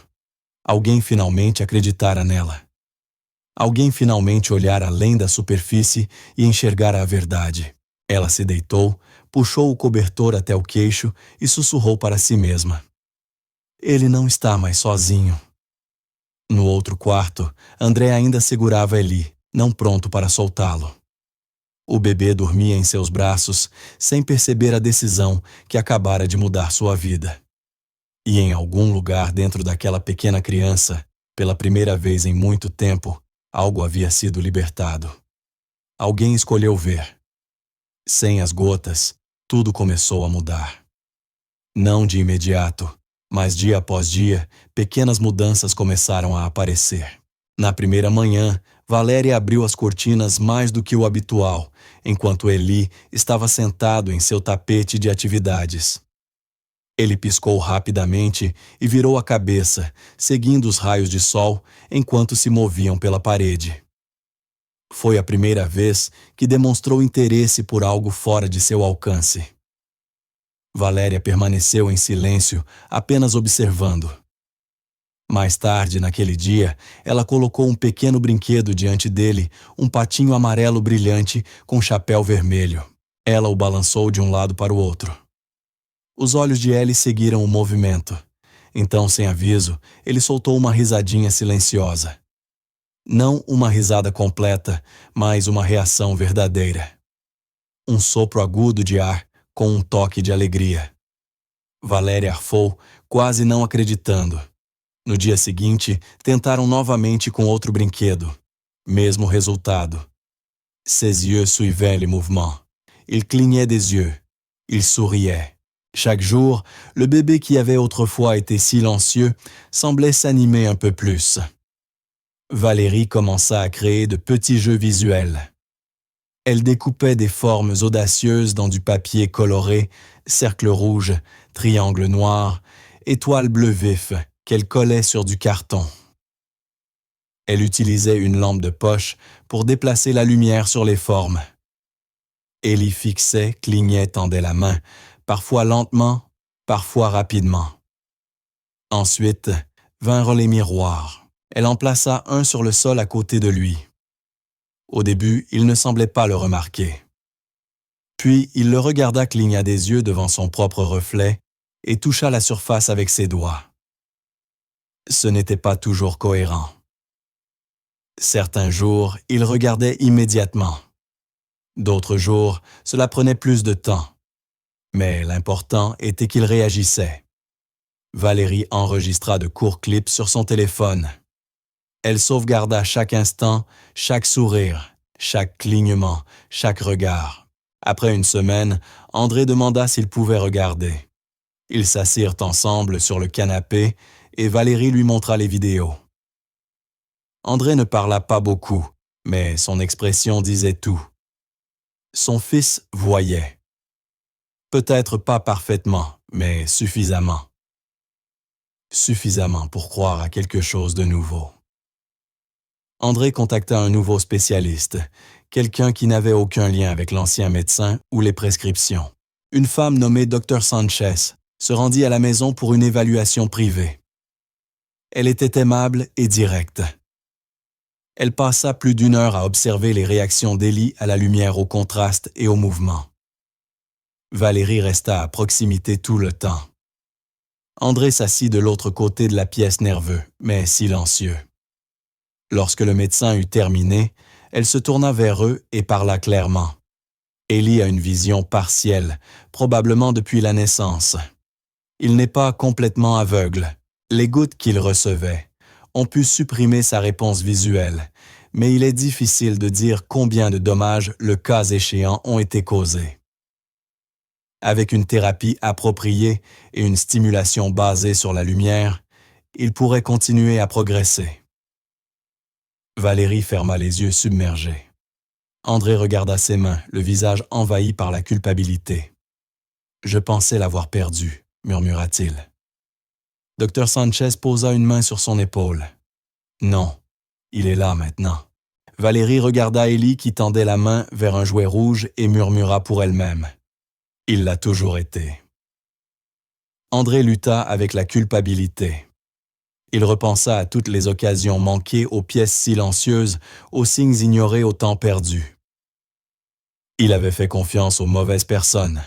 Alguém finalmente acreditara nela. Alguém finalmente olhara além da superfície e enxergara a verdade. Ela se deitou, puxou o cobertor até o queixo e sussurrou para si mesma. Ele não está mais sozinho. No outro quarto, André ainda segurava Eli, não pronto para soltá-lo. O bebê dormia em seus braços, sem perceber a decisão que acabara de mudar sua vida. E em algum lugar dentro daquela pequena criança, pela primeira vez em muito tempo, algo havia sido libertado. Alguém escolheu ver. Sem as gotas, tudo começou a mudar. Não de imediato, mas dia após dia, pequenas mudanças começaram a aparecer. Na primeira manhã, Valéria abriu as cortinas mais do que o habitual, enquanto Eli estava sentado em seu tapete de atividades. Ele piscou rapidamente e virou a cabeça, seguindo os raios de sol enquanto se moviam pela parede. Foi a primeira vez que demonstrou interesse por algo fora de seu alcance. Valéria permaneceu em silêncio, apenas observando. Mais tarde, naquele dia, ela colocou um pequeno brinquedo diante dele, um patinho amarelo brilhante com chapéu vermelho. Ela o balançou de um lado para o outro. Os olhos de Ellie seguiram o movimento. Então, sem aviso, ele soltou uma risadinha silenciosa. Não uma risada completa, mas uma reação verdadeira. Um sopro agudo de ar com um toque de alegria. Valéria arfou, quase não acreditando. No dia seguinte, tentaram novamente com outro brinquedo. Mesmo resultado. Ses yeux suivaient les mouvements. Il clignait des yeux. Il souriait. Chaque jour, le bébé qui avait autrefois été silencieux semblait s'animer un peu plus. Valérie commença à créer de petits jeux visuels. Elle découpait des formes audacieuses dans du papier coloré, cercles rouges, triangles noirs, étoiles bleu vif qu'elle collait sur du carton. Elle utilisait une lampe de poche pour déplacer la lumière sur les formes. Ellie fixait, clignait, tendait la main, parfois lentement, parfois rapidement. Ensuite, vinrent les miroirs. Elle en plaça un sur le sol à côté de lui. Au début, il ne semblait pas le remarquer. Puis, il le regarda cligna des yeux devant son propre reflet et toucha la surface avec ses doigts. Ce n'était pas toujours cohérent. Certains jours, il regardait immédiatement. D'autres jours, cela prenait plus de temps. Mais l'important était qu'il réagissait. Valérie enregistra de courts clips sur son téléphone. Elle sauvegarda chaque instant, chaque sourire, chaque clignement, chaque regard. Après une semaine, André demanda s'il pouvait regarder. Ils s'assirent ensemble sur le canapé et Valérie lui montra les vidéos. André ne parla pas beaucoup, mais son expression disait tout. Son fils voyait. Peut-être pas parfaitement, mais suffisamment. Suffisamment pour croire à quelque chose de nouveau. André contacta un nouveau spécialiste, quelqu'un qui n'avait aucun lien avec l'ancien médecin ou les prescriptions. Une femme nommée Dr Sanchez se rendit à la maison pour une évaluation privée. Elle était aimable et directe. Elle passa plus d'1 heure à observer les réactions d'Élie à la lumière, au contraste et au mouvement. Valérie resta à proximité tout le temps. André s'assit de l'autre côté de la pièce, nerveux, mais silencieux. Lorsque le médecin eut terminé, elle se tourna vers eux et parla clairement. Élie a une vision partielle, probablement depuis la naissance. Il n'est pas complètement aveugle. Les gouttes qu'il recevait ont pu supprimer sa réponse visuelle, mais il est difficile de dire combien de dommages, le cas échéant, ont été causés. Avec une thérapie appropriée et une stimulation basée sur la lumière, il pourrait continuer à progresser. Valérie ferma les yeux submergés. André regarda ses mains, le visage envahi par la culpabilité. « Je pensais l'avoir perdu », murmura-t-il. Dr Sanchez posa une main sur son épaule. « Non, il est là maintenant. » Valérie regarda Élie qui tendait la main vers un jouet rouge et murmura pour elle-même. « Il l'a toujours été. » André lutta avec la culpabilité. Il repensa à toutes les occasions manquées, aux pièces silencieuses, aux signes ignorés, au temps perdu. Il avait fait confiance aux mauvaises personnes.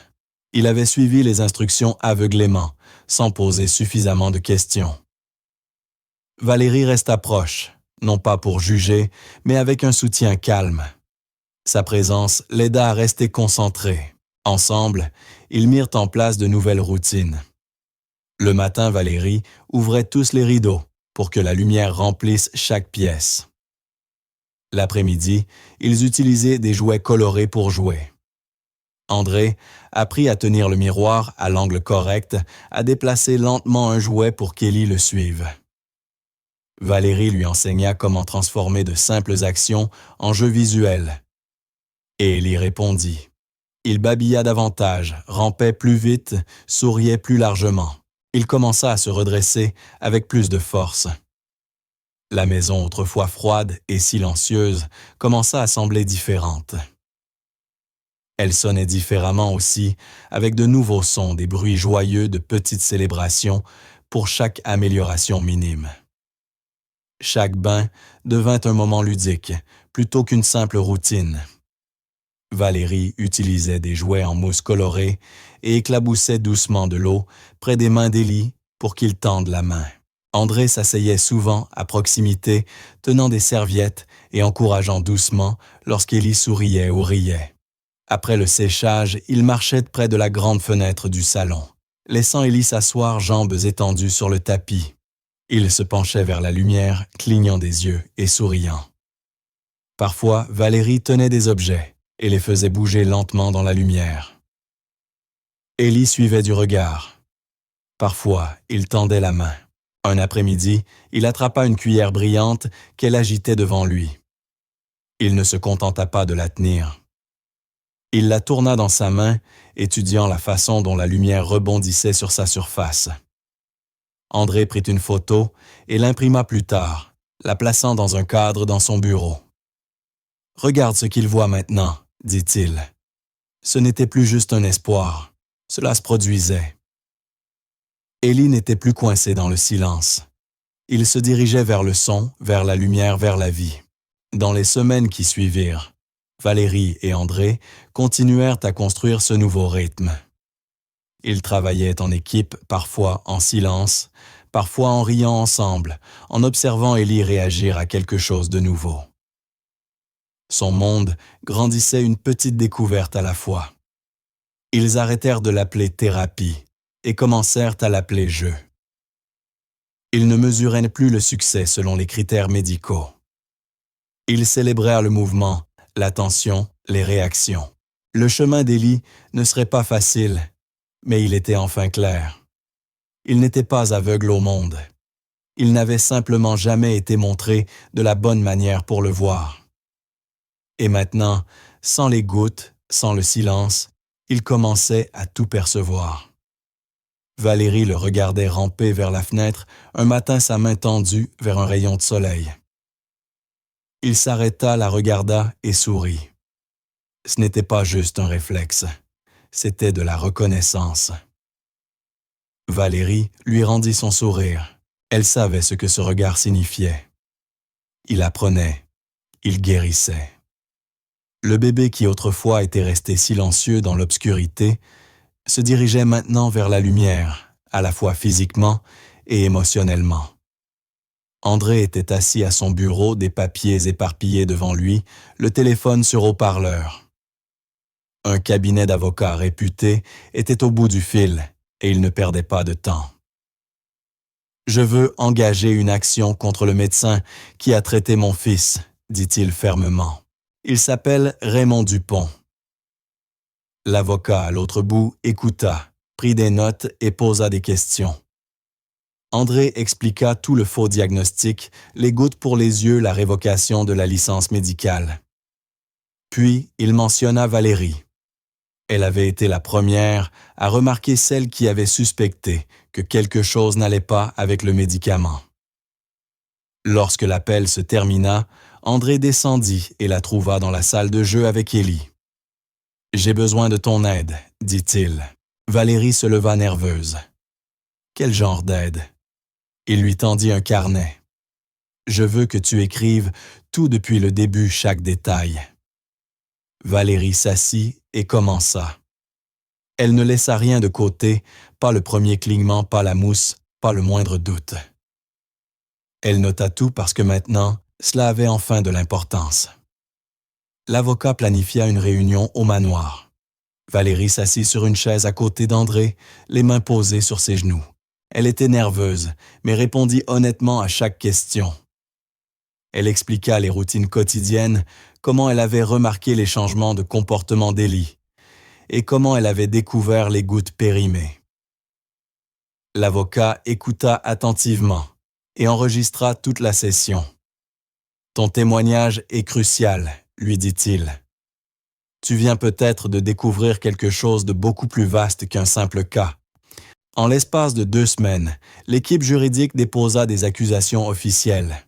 Il avait suivi les instructions aveuglément, sans poser suffisamment de questions. Valérie resta proche, non pas pour juger, mais avec un soutien calme. Sa présence l'aida à rester concentré. Ensemble, ils mirent en place de nouvelles routines. Le matin, Valérie ouvrait tous les rideaux pour que la lumière remplisse chaque pièce. L'après-midi, ils utilisaient des jouets colorés pour jouer. André apprit à tenir le miroir à l'angle correct, à déplacer lentement un jouet pour qu'Élie le suive. Valérie lui enseigna comment transformer de simples actions en jeux visuels. Et Élie répondit. Il babilla davantage, rampait plus vite, souriait plus largement. Il commença à se redresser avec plus de force. La maison, autrefois froide et silencieuse, commença à sembler différente. Elle sonnait différemment aussi, avec de nouveaux sons, des bruits joyeux, de petites célébrations pour chaque amélioration minime. Chaque bain devint un moment ludique, plutôt qu'une simple routine. Valérie utilisait des jouets en mousse colorée et éclaboussait doucement de l'eau près des mains d'Élie pour qu'il tende la main. André s'asseyait souvent à proximité, tenant des serviettes et encourageant doucement lorsqu'Élie souriait ou riait. Après le séchage, il marchait près de la grande fenêtre du salon, laissant Élie s'asseoir jambes étendues sur le tapis. Il se penchait vers la lumière, clignant des yeux et souriant. Parfois, Valérie tenait des objets et les faisait bouger lentement dans la lumière. Élie suivait du regard. Parfois, il tendait la main. Un après-midi, il attrapa une cuillère brillante qu'elle agitait devant lui. Il ne se contenta pas de la tenir. Il la tourna dans sa main, étudiant la façon dont la lumière rebondissait sur sa surface. André prit une photo et l'imprima plus tard, la plaçant dans un cadre dans son bureau. « Regarde ce qu'il voit maintenant », dit-il. Ce n'était plus juste un espoir, cela se produisait. Élie n'était plus coincé dans le silence. Il se dirigeait vers le son, vers la lumière, vers la vie. Dans les semaines qui suivirent, Valérie et André continuèrent à construire ce nouveau rythme. Ils travaillaient en équipe, parfois en silence, parfois en riant ensemble, en observant Élie réagir à quelque chose de nouveau. Son monde grandissait une petite découverte à la fois. Ils arrêtèrent de l'appeler thérapie et commencèrent à l'appeler jeu. Ils ne mesuraient plus le succès selon les critères médicaux. Ils célébrèrent le mouvement, l'attention, les réactions. Le chemin d'Élie ne serait pas facile, mais il était enfin clair. Il n'était pas aveugle au monde. Il n'avait simplement jamais été montré de la bonne manière pour le voir. Et maintenant, sans les gouttes, Sans le silence, il commençait à tout percevoir. Valérie le regardait ramper vers la fenêtre, un matin sa main tendue vers un rayon de soleil. Il s'arrêta, la regarda et sourit. Ce n'était pas juste un réflexe, c'était de la reconnaissance. Valérie lui rendit son sourire. Elle savait ce que ce regard signifiait. Il apprenait, il guérissait. Le bébé qui autrefois était resté silencieux dans l'obscurité se dirigeait maintenant vers la lumière, à la fois physiquement et émotionnellement. André était assis à son bureau, des papiers éparpillés devant lui, le téléphone sur haut-parleur. Un cabinet d'avocats réputé était au bout du fil et il ne perdait pas de temps. « Je veux engager une action contre le médecin qui a traité mon fils », dit-il fermement. « Il s'appelle Raymond Dupont. » L'avocat à l'autre bout écouta, prit des notes et posa des questions. André expliqua tout le faux diagnostic, les gouttes pour les yeux, la révocation de la licence médicale. Puis, il mentionna Valérie. Elle avait été la première à remarquer celle qui avait suspecté que quelque chose n'allait pas avec le médicament. Lorsque l'appel se termina, André descendit et la trouva dans la salle de jeu avec Élie. « J'ai besoin de ton aide, » dit-il. Valérie se leva nerveuse. « Quel genre d'aide ?» Il lui tendit un carnet. « Je veux que tu écrives tout depuis le début, chaque détail. » Valérie s'assit et commença. Elle ne laissa rien de côté, pas le premier clignement, pas la mousse, pas le moindre doute. Elle nota tout parce que maintenant, cela avait enfin de l'importance. L'avocat planifia une réunion au manoir. Valérie s'assit sur une chaise à côté d'André, les mains posées sur ses genoux. Elle était nerveuse, mais répondit honnêtement à chaque question. Elle expliqua les routines quotidiennes, comment elle avait remarqué les changements de comportement d'Élie et comment elle avait découvert les gouttes périmées. L'avocat écouta attentivement et enregistra toute la session. « Ton témoignage est crucial, » lui dit-il. « Tu viens peut-être de découvrir quelque chose de beaucoup plus vaste qu'un simple cas. » En l'espace de 2 semaines, l'équipe juridique déposa des accusations officielles.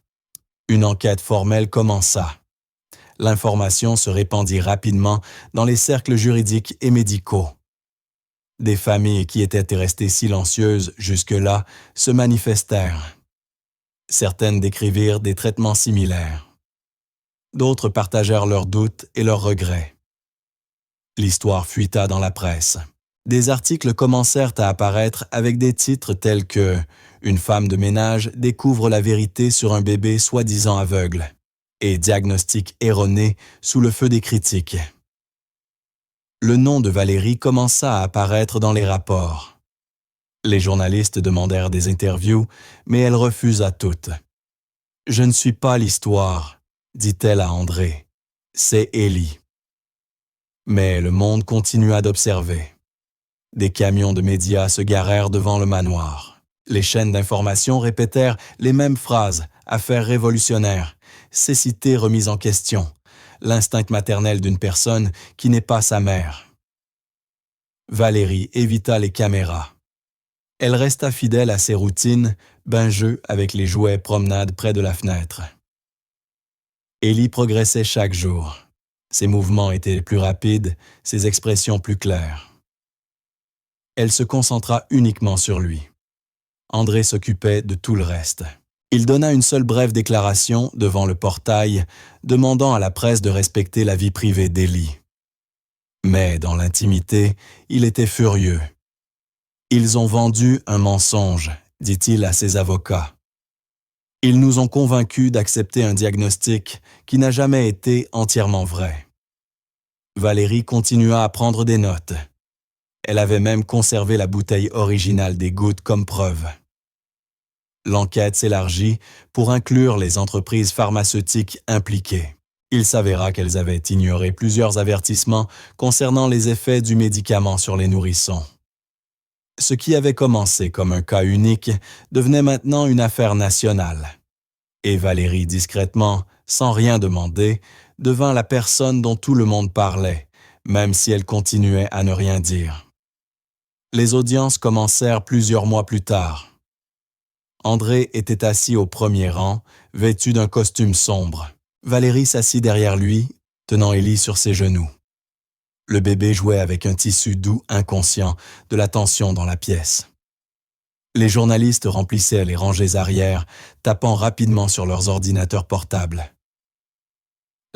Une enquête formelle commença. L'information se répandit rapidement dans les cercles juridiques et médicaux. Des familles qui étaient restées silencieuses jusque-là se manifestèrent. Certaines décrivirent des traitements similaires. D'autres partagèrent leurs doutes et leurs regrets. L'histoire fuita dans la presse. Des articles commencèrent à apparaître avec des titres tels que « Une femme de ménage découvre la vérité sur un bébé soi-disant aveugle » et « Diagnostic erroné sous le feu des critiques ». Le nom de Valérie commença à apparaître dans les rapports. Les journalistes demandèrent des interviews, mais elle refusa toutes. « Je ne suis pas l'histoire », dit-elle à André. « C'est Élie. » Mais le monde continua d'observer. Des camions de médias se garèrent devant le manoir. Les chaînes d'information répétèrent les mêmes phrases, affaires révolutionnaires, cécité remise en question, l'instinct maternel d'une personne qui n'est pas sa mère. Valérie évita les caméras. Elle resta fidèle à ses routines, bain-jeu avec les jouets, promenade près de la fenêtre. Élie progressait chaque jour. Ses mouvements étaient plus rapides, ses expressions plus claires. Elle se concentra uniquement sur lui. André s'occupait de tout le reste. Il donna une seule brève déclaration devant le portail, demandant à la presse de respecter la vie privée d'Élie. Mais dans l'intimité, il était furieux. « Ils ont vendu un mensonge », dit-il à ses avocats. « Ils nous ont convaincus d'accepter un diagnostic qui n'a jamais été entièrement vrai. » Valérie continua à prendre des notes. Elle avait même conservé la bouteille originale des gouttes comme preuve. L'enquête s'élargit pour inclure les entreprises pharmaceutiques impliquées. Il s'avéra qu'elles avaient ignoré plusieurs avertissements concernant les effets du médicament sur les nourrissons. Ce qui avait commencé comme un cas unique devenait maintenant une affaire nationale. Et Valérie, discrètement, sans rien demander, devint la personne dont tout le monde parlait, même si elle continuait à ne rien dire. Les audiences commencèrent plusieurs mois plus tard. André était assis au premier rang, vêtu d'un costume sombre. Valérie s'assit derrière lui, tenant Élie sur ses genoux. Le bébé jouait avec un tissu doux inconscient de la tension dans la pièce. Les journalistes remplissaient les rangées arrière, tapant rapidement sur leurs ordinateurs portables.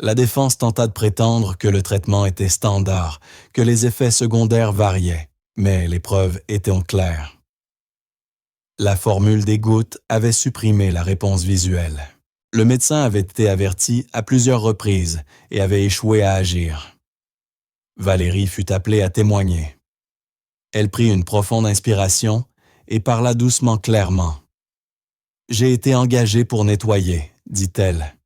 La défense tenta de prétendre que le traitement était standard, que les effets secondaires variaient, mais les preuves étaient claires. La formule des gouttes avait supprimé la réponse visuelle. Le médecin avait été averti à plusieurs reprises et avait échoué à agir. Valérie fut appelée à témoigner. Elle prit une profonde inspiration et parla doucement clairement. « J'ai été engagée pour nettoyer, dit-elle.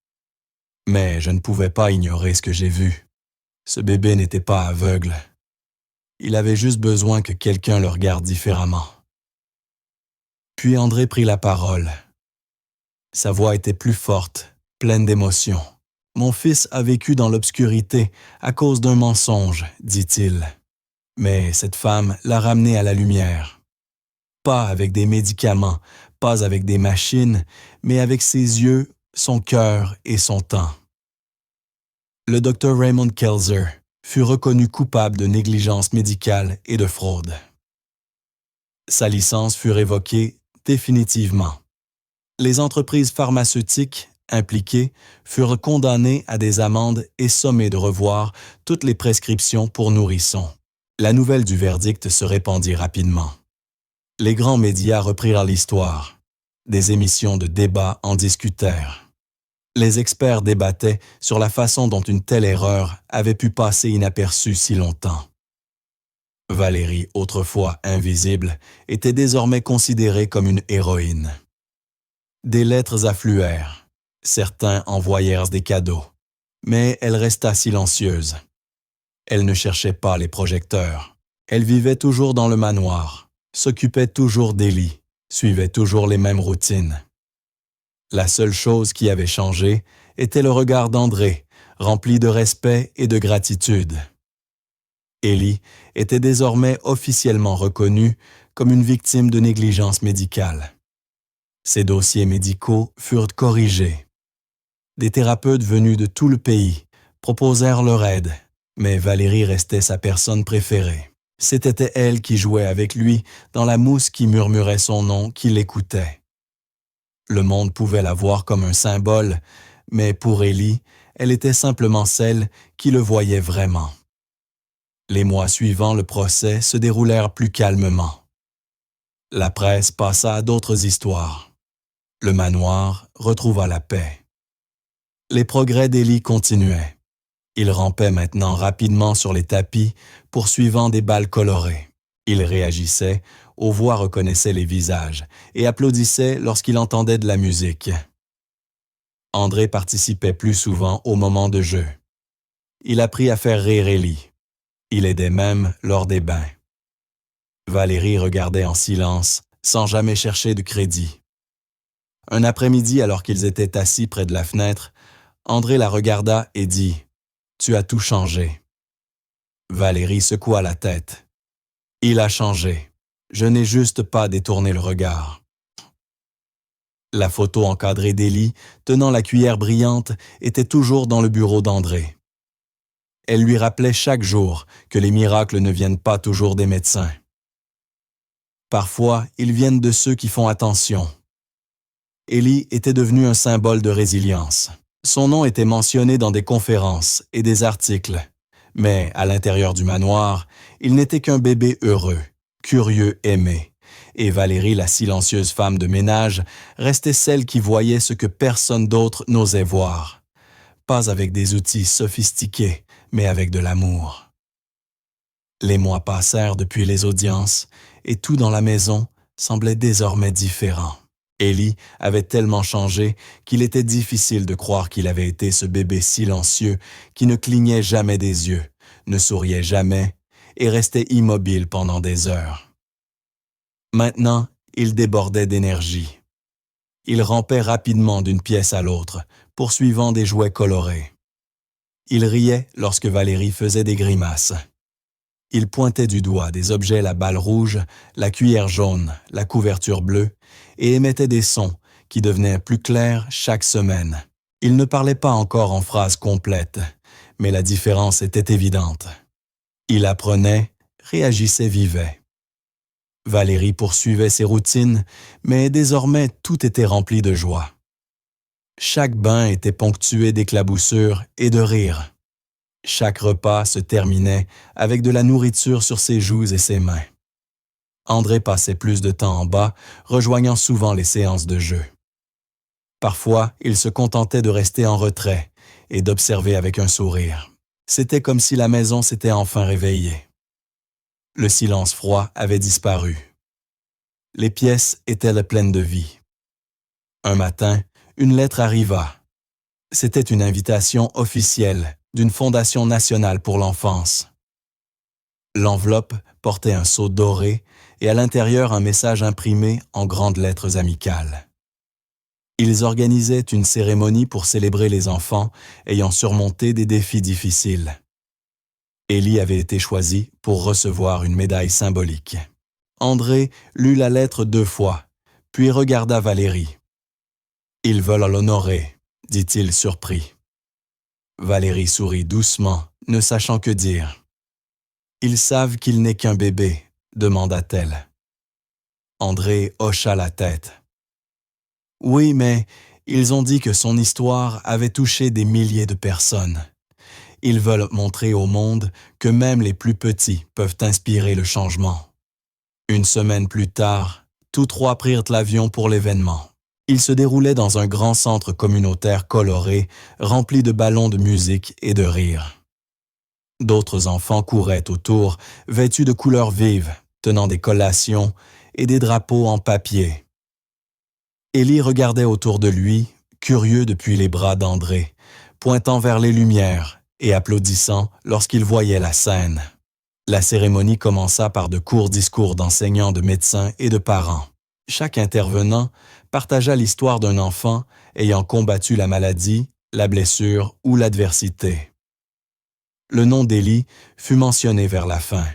Mais je ne pouvais pas ignorer ce que j'ai vu. Ce bébé n'était pas aveugle. Il avait juste besoin que quelqu'un le regarde différemment. » Puis André prit la parole. Sa voix était plus forte, pleine d'émotion. « Mon fils a vécu dans l'obscurité à cause d'un mensonge, dit-il. Mais cette femme l'a ramené à la lumière. Pas avec des médicaments, pas avec des machines, mais avec ses yeux, son cœur et son temps. » Le docteur Raymond Kelzer fut reconnu coupable de négligence médicale et de fraude. Sa licence fut révoquée définitivement. Les entreprises pharmaceutiques impliquées furent condamnées à des amendes et sommées de revoir toutes les prescriptions pour nourrissons. La nouvelle du verdict se répandit rapidement. Les grands médias reprirent l'histoire. Des émissions de débat en discutèrent. Les experts débattaient sur la façon dont une telle erreur avait pu passer inaperçue si longtemps. Valérie, autrefois invisible, était désormais considérée comme une héroïne. Des lettres affluèrent. Certains envoyèrent des cadeaux. Mais elle resta silencieuse. Elle ne cherchait pas les projecteurs. Elle vivait toujours dans le manoir, s'occupait toujours d'Élie, suivait toujours les mêmes routines. La seule chose qui avait changé était le regard d'André, rempli de respect et de gratitude. Élie était désormais officiellement reconnue comme une victime de négligence médicale. Ses dossiers médicaux furent corrigés. Des thérapeutes venus de tout le pays proposèrent leur aide, mais Valérie restait sa personne préférée. C'était elle qui jouait avec lui dans la mousse qui murmurait son nom, qui l'écoutait. Le monde pouvait la voir comme un symbole, mais pour Élie, elle était simplement celle qui le voyait vraiment. Les mois suivant le procès se déroulèrent plus calmement. La presse passa à d'autres histoires. Le manoir retrouva la paix. Les progrès d'Élie continuaient. Il rampait maintenant rapidement sur les tapis, poursuivant des balles colorées. Il réagissait, aux voix reconnaissaient les visages, et applaudissait lorsqu'il entendait de la musique. André participait plus souvent aux moments de jeu. Il apprit à faire rire Élie. Il aidait même lors des bains. Valérie regardait en silence, sans jamais chercher de crédit. Un après-midi, alors qu'ils étaient assis près de la fenêtre, André la regarda et dit « Tu as tout changé. » Valérie secoua la tête. « Il a changé. Je n'ai juste pas détourné le regard. » La photo encadrée d'Élie, tenant la cuillère brillante, était toujours dans le bureau d'André. Elle lui rappelait chaque jour que les miracles ne viennent pas toujours des médecins. Parfois, ils viennent de ceux qui font attention. Élie était devenu un symbole de résilience. Son nom était mentionné dans des conférences et des articles, mais à l'intérieur du manoir, il n'était qu'un bébé heureux, curieux, aimé, et Valérie, la silencieuse femme de ménage, restait celle qui voyait ce que personne d'autre n'osait voir. Pas avec des outils sophistiqués, mais avec de l'amour. Les mois passèrent depuis les audiences, et tout dans la maison semblait désormais différent. Élie avait tellement changé qu'il était difficile de croire qu'il avait été ce bébé silencieux qui ne clignait jamais des yeux, ne souriait jamais et restait immobile pendant des heures. Maintenant, il débordait d'énergie. Il rampait rapidement d'une pièce à l'autre, poursuivant des jouets colorés. Il riait lorsque Valérie faisait des grimaces. Il pointait du doigt des objets, la balle rouge, la cuillère jaune, la couverture bleue, et émettait des sons qui devenaient plus clairs chaque semaine. Il ne parlait pas encore en phrases complètes, mais la différence était évidente. Il apprenait, réagissait, vivait. Valérie poursuivait ses routines, mais désormais tout était rempli de joie. Chaque bain était ponctué d'éclaboussures et de rires. Chaque repas se terminait avec de la nourriture sur ses joues et ses mains. André passait plus de temps en bas, rejoignant souvent les séances de jeu. Parfois, il se contentait de rester en retrait et d'observer avec un sourire. C'était comme si la maison s'était enfin réveillée. Le silence froid avait disparu. Les pièces étaient pleines de vie. Un matin, une lettre arriva. C'était une invitation officielle d'une Fondation nationale pour l'enfance. L'enveloppe portait un sceau doré et à l'intérieur un message imprimé en grandes lettres amicales. Ils organisaient une cérémonie pour célébrer les enfants ayant surmonté des défis difficiles. Élie avait été choisi pour recevoir une médaille symbolique. André lut la lettre 2 fois, puis regarda Valérie. « Ils veulent l'honorer », dit-il surpris. Valérie sourit doucement, ne sachant que dire. « Ils savent qu'il n'est qu'un bébé », demanda-t-elle. André hocha la tête. « Oui, mais ils ont dit que son histoire avait touché des milliers de personnes. Ils veulent montrer au monde que même les plus petits peuvent inspirer le changement. » Une semaine plus tard, tous trois prirent l'avion pour l'événement. Il se déroulait dans un grand centre communautaire coloré, rempli de ballons de musique et de rires. D'autres enfants couraient autour, vêtus de couleurs vives, tenant des collations et des drapeaux en papier. Élie regardait autour de lui, curieux depuis les bras d'André, pointant vers les lumières et applaudissant lorsqu'il voyait la scène. La cérémonie commença par de courts discours d'enseignants, de médecins et de parents. Chaque intervenant partagea l'histoire d'un enfant ayant combattu la maladie, la blessure ou l'adversité. Le nom d'Élie fut mentionné vers la fin.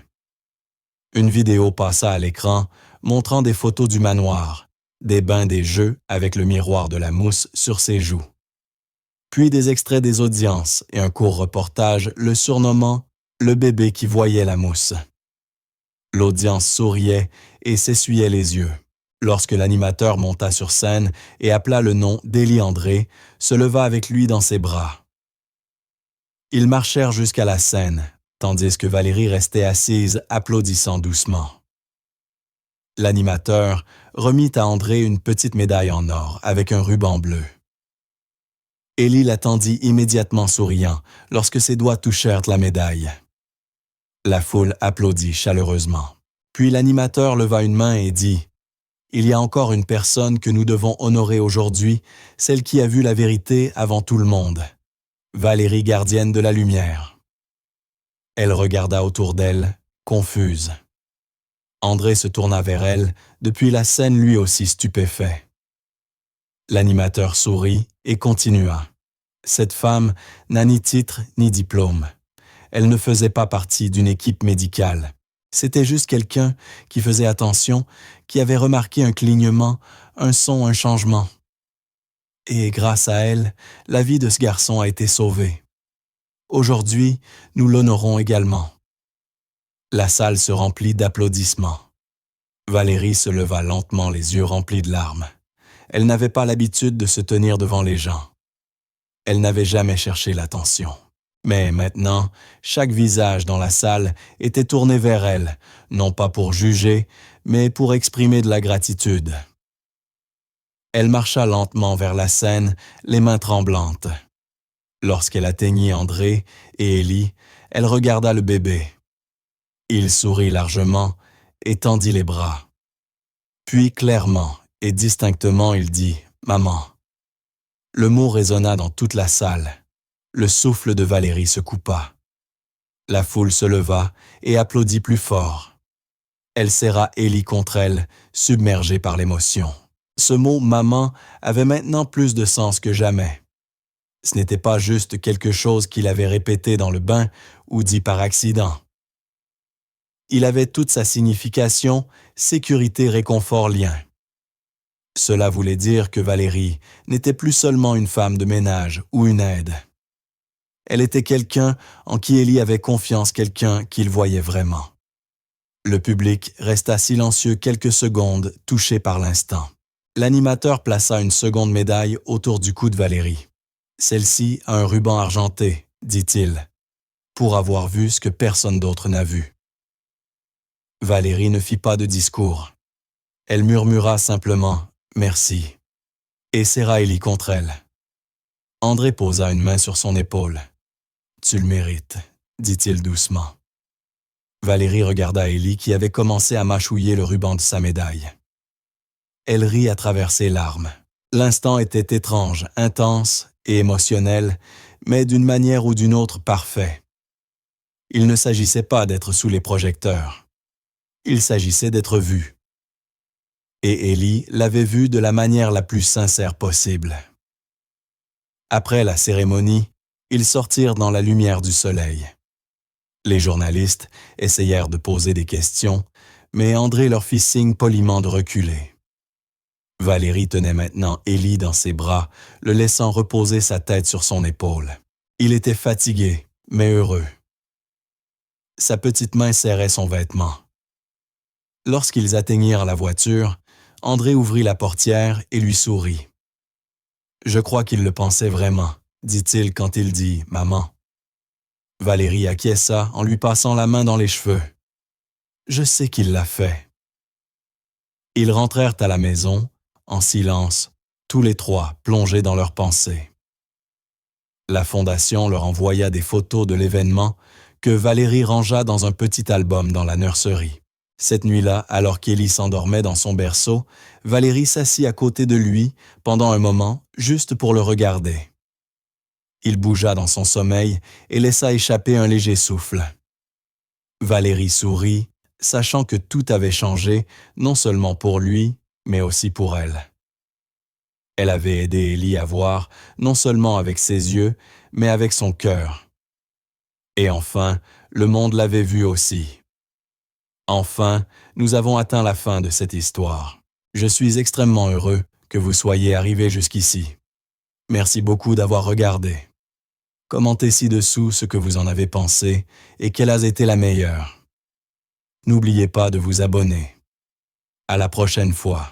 Une vidéo passa à l'écran montrant des photos du manoir, des bains des jeux avec le miroir de la mousse sur ses joues. Puis des extraits des audiences et un court reportage le surnommant « le bébé qui voyait la mousse ». L'audience souriait et s'essuyait les yeux. Lorsque l'animateur monta sur scène et appela le nom d'Élie André, se leva avec lui dans ses bras. Ils marchèrent jusqu'à la scène, tandis que Valérie restait assise, applaudissant doucement. L'animateur remit à André une petite médaille en or avec un ruban bleu. Élie l'attendit immédiatement souriant lorsque ses doigts touchèrent la médaille. La foule applaudit chaleureusement. Puis l'animateur leva une main et dit « Il y a encore une personne que nous devons honorer aujourd'hui, celle qui a vu la vérité avant tout le monde. Valérie, gardienne de la lumière. » Elle regarda autour d'elle, confuse. André se tourna vers elle, depuis la scène lui aussi stupéfait. L'animateur sourit et continua. Cette femme n'a ni titre ni diplôme. Elle ne faisait pas partie d'une équipe médicale. C'était juste quelqu'un qui faisait attention, qui avait remarqué un clignement, un son, un changement. Et grâce à elle, la vie de ce garçon a été sauvée. Aujourd'hui, nous l'honorons également. La salle se remplit d'applaudissements. Valérie se leva lentement, les yeux remplis de larmes. Elle n'avait pas l'habitude de se tenir devant les gens. Elle n'avait jamais cherché l'attention. Mais maintenant, chaque visage dans la salle était tourné vers elle, non pas pour juger, mais pour exprimer de la gratitude. Elle marcha lentement vers la scène, les mains tremblantes. Lorsqu'elle atteignit André et Élie, elle regarda le bébé. Il sourit largement et tendit les bras. Puis clairement et distinctement, il dit « Maman ». Le mot résonna dans toute la salle. Le souffle de Valérie se coupa. La foule se leva et applaudit plus fort. Elle serra Élie contre elle, submergée par l'émotion. Ce mot « maman » avait maintenant plus de sens que jamais. Ce n'était pas juste quelque chose qu'il avait répété dans le bain ou dit par accident. Il avait toute sa signification, sécurité, réconfort, lien. Cela voulait dire que Valérie n'était plus seulement une femme de ménage ou une aide. Elle était quelqu'un en qui Élie avait confiance, quelqu'un qu'il voyait vraiment. Le public resta silencieux quelques secondes, touché par l'instant. L'animateur plaça une seconde médaille autour du cou de Valérie. « Celle-ci a un ruban argenté, dit-il, pour avoir vu ce que personne d'autre n'a vu. » Valérie ne fit pas de discours. Elle murmura simplement « Merci » et serra Élie contre elle. André posa une main sur son épaule. « Tu le mérites », dit-il doucement. Valérie regarda Élie qui avait commencé à mâchouiller le ruban de sa médaille. Elle rit à travers ses larmes. L'instant était étrange, intense et émotionnel, mais d'une manière ou d'une autre parfait. Il ne s'agissait pas d'être sous les projecteurs. Il s'agissait d'être vu. Et Élie l'avait vu de la manière la plus sincère possible. Après la cérémonie, ils sortirent dans la lumière du soleil. Les journalistes essayèrent de poser des questions, mais André leur fit signe poliment de reculer. Valérie tenait maintenant Élie dans ses bras, le laissant reposer sa tête sur son épaule. Il était fatigué, mais heureux. Sa petite main serrait son vêtement. Lorsqu'ils atteignirent la voiture, André ouvrit la portière et lui sourit. « Je crois qu'il le pensait vraiment », dit-il quand il dit « Maman ». Valérie acquiesça en lui passant la main dans les cheveux. « Je sais qu'il l'a fait. » Ils rentrèrent à la maison, en silence, tous les trois plongés dans leurs pensées. La Fondation leur envoya des photos de l'événement que Valérie rangea dans un petit album dans la nurserie. Cette nuit-là, alors qu'Élie s'endormait dans son berceau, Valérie s'assit à côté de lui pendant un moment, juste pour le regarder. Il bougea dans son sommeil et laissa échapper un léger souffle. Valérie sourit, sachant que tout avait changé, non seulement pour lui, mais aussi pour elle. Elle avait aidé Élie à voir, non seulement avec ses yeux, mais avec son cœur. Et enfin, le monde l'avait vu aussi. Enfin, nous avons atteint la fin de cette histoire. Je suis extrêmement heureux que vous soyez arrivés jusqu'ici. Merci beaucoup d'avoir regardé. Commentez ci-dessous ce que vous en avez pensé et quelle a été la meilleure. N'oubliez pas de vous abonner. À la prochaine fois.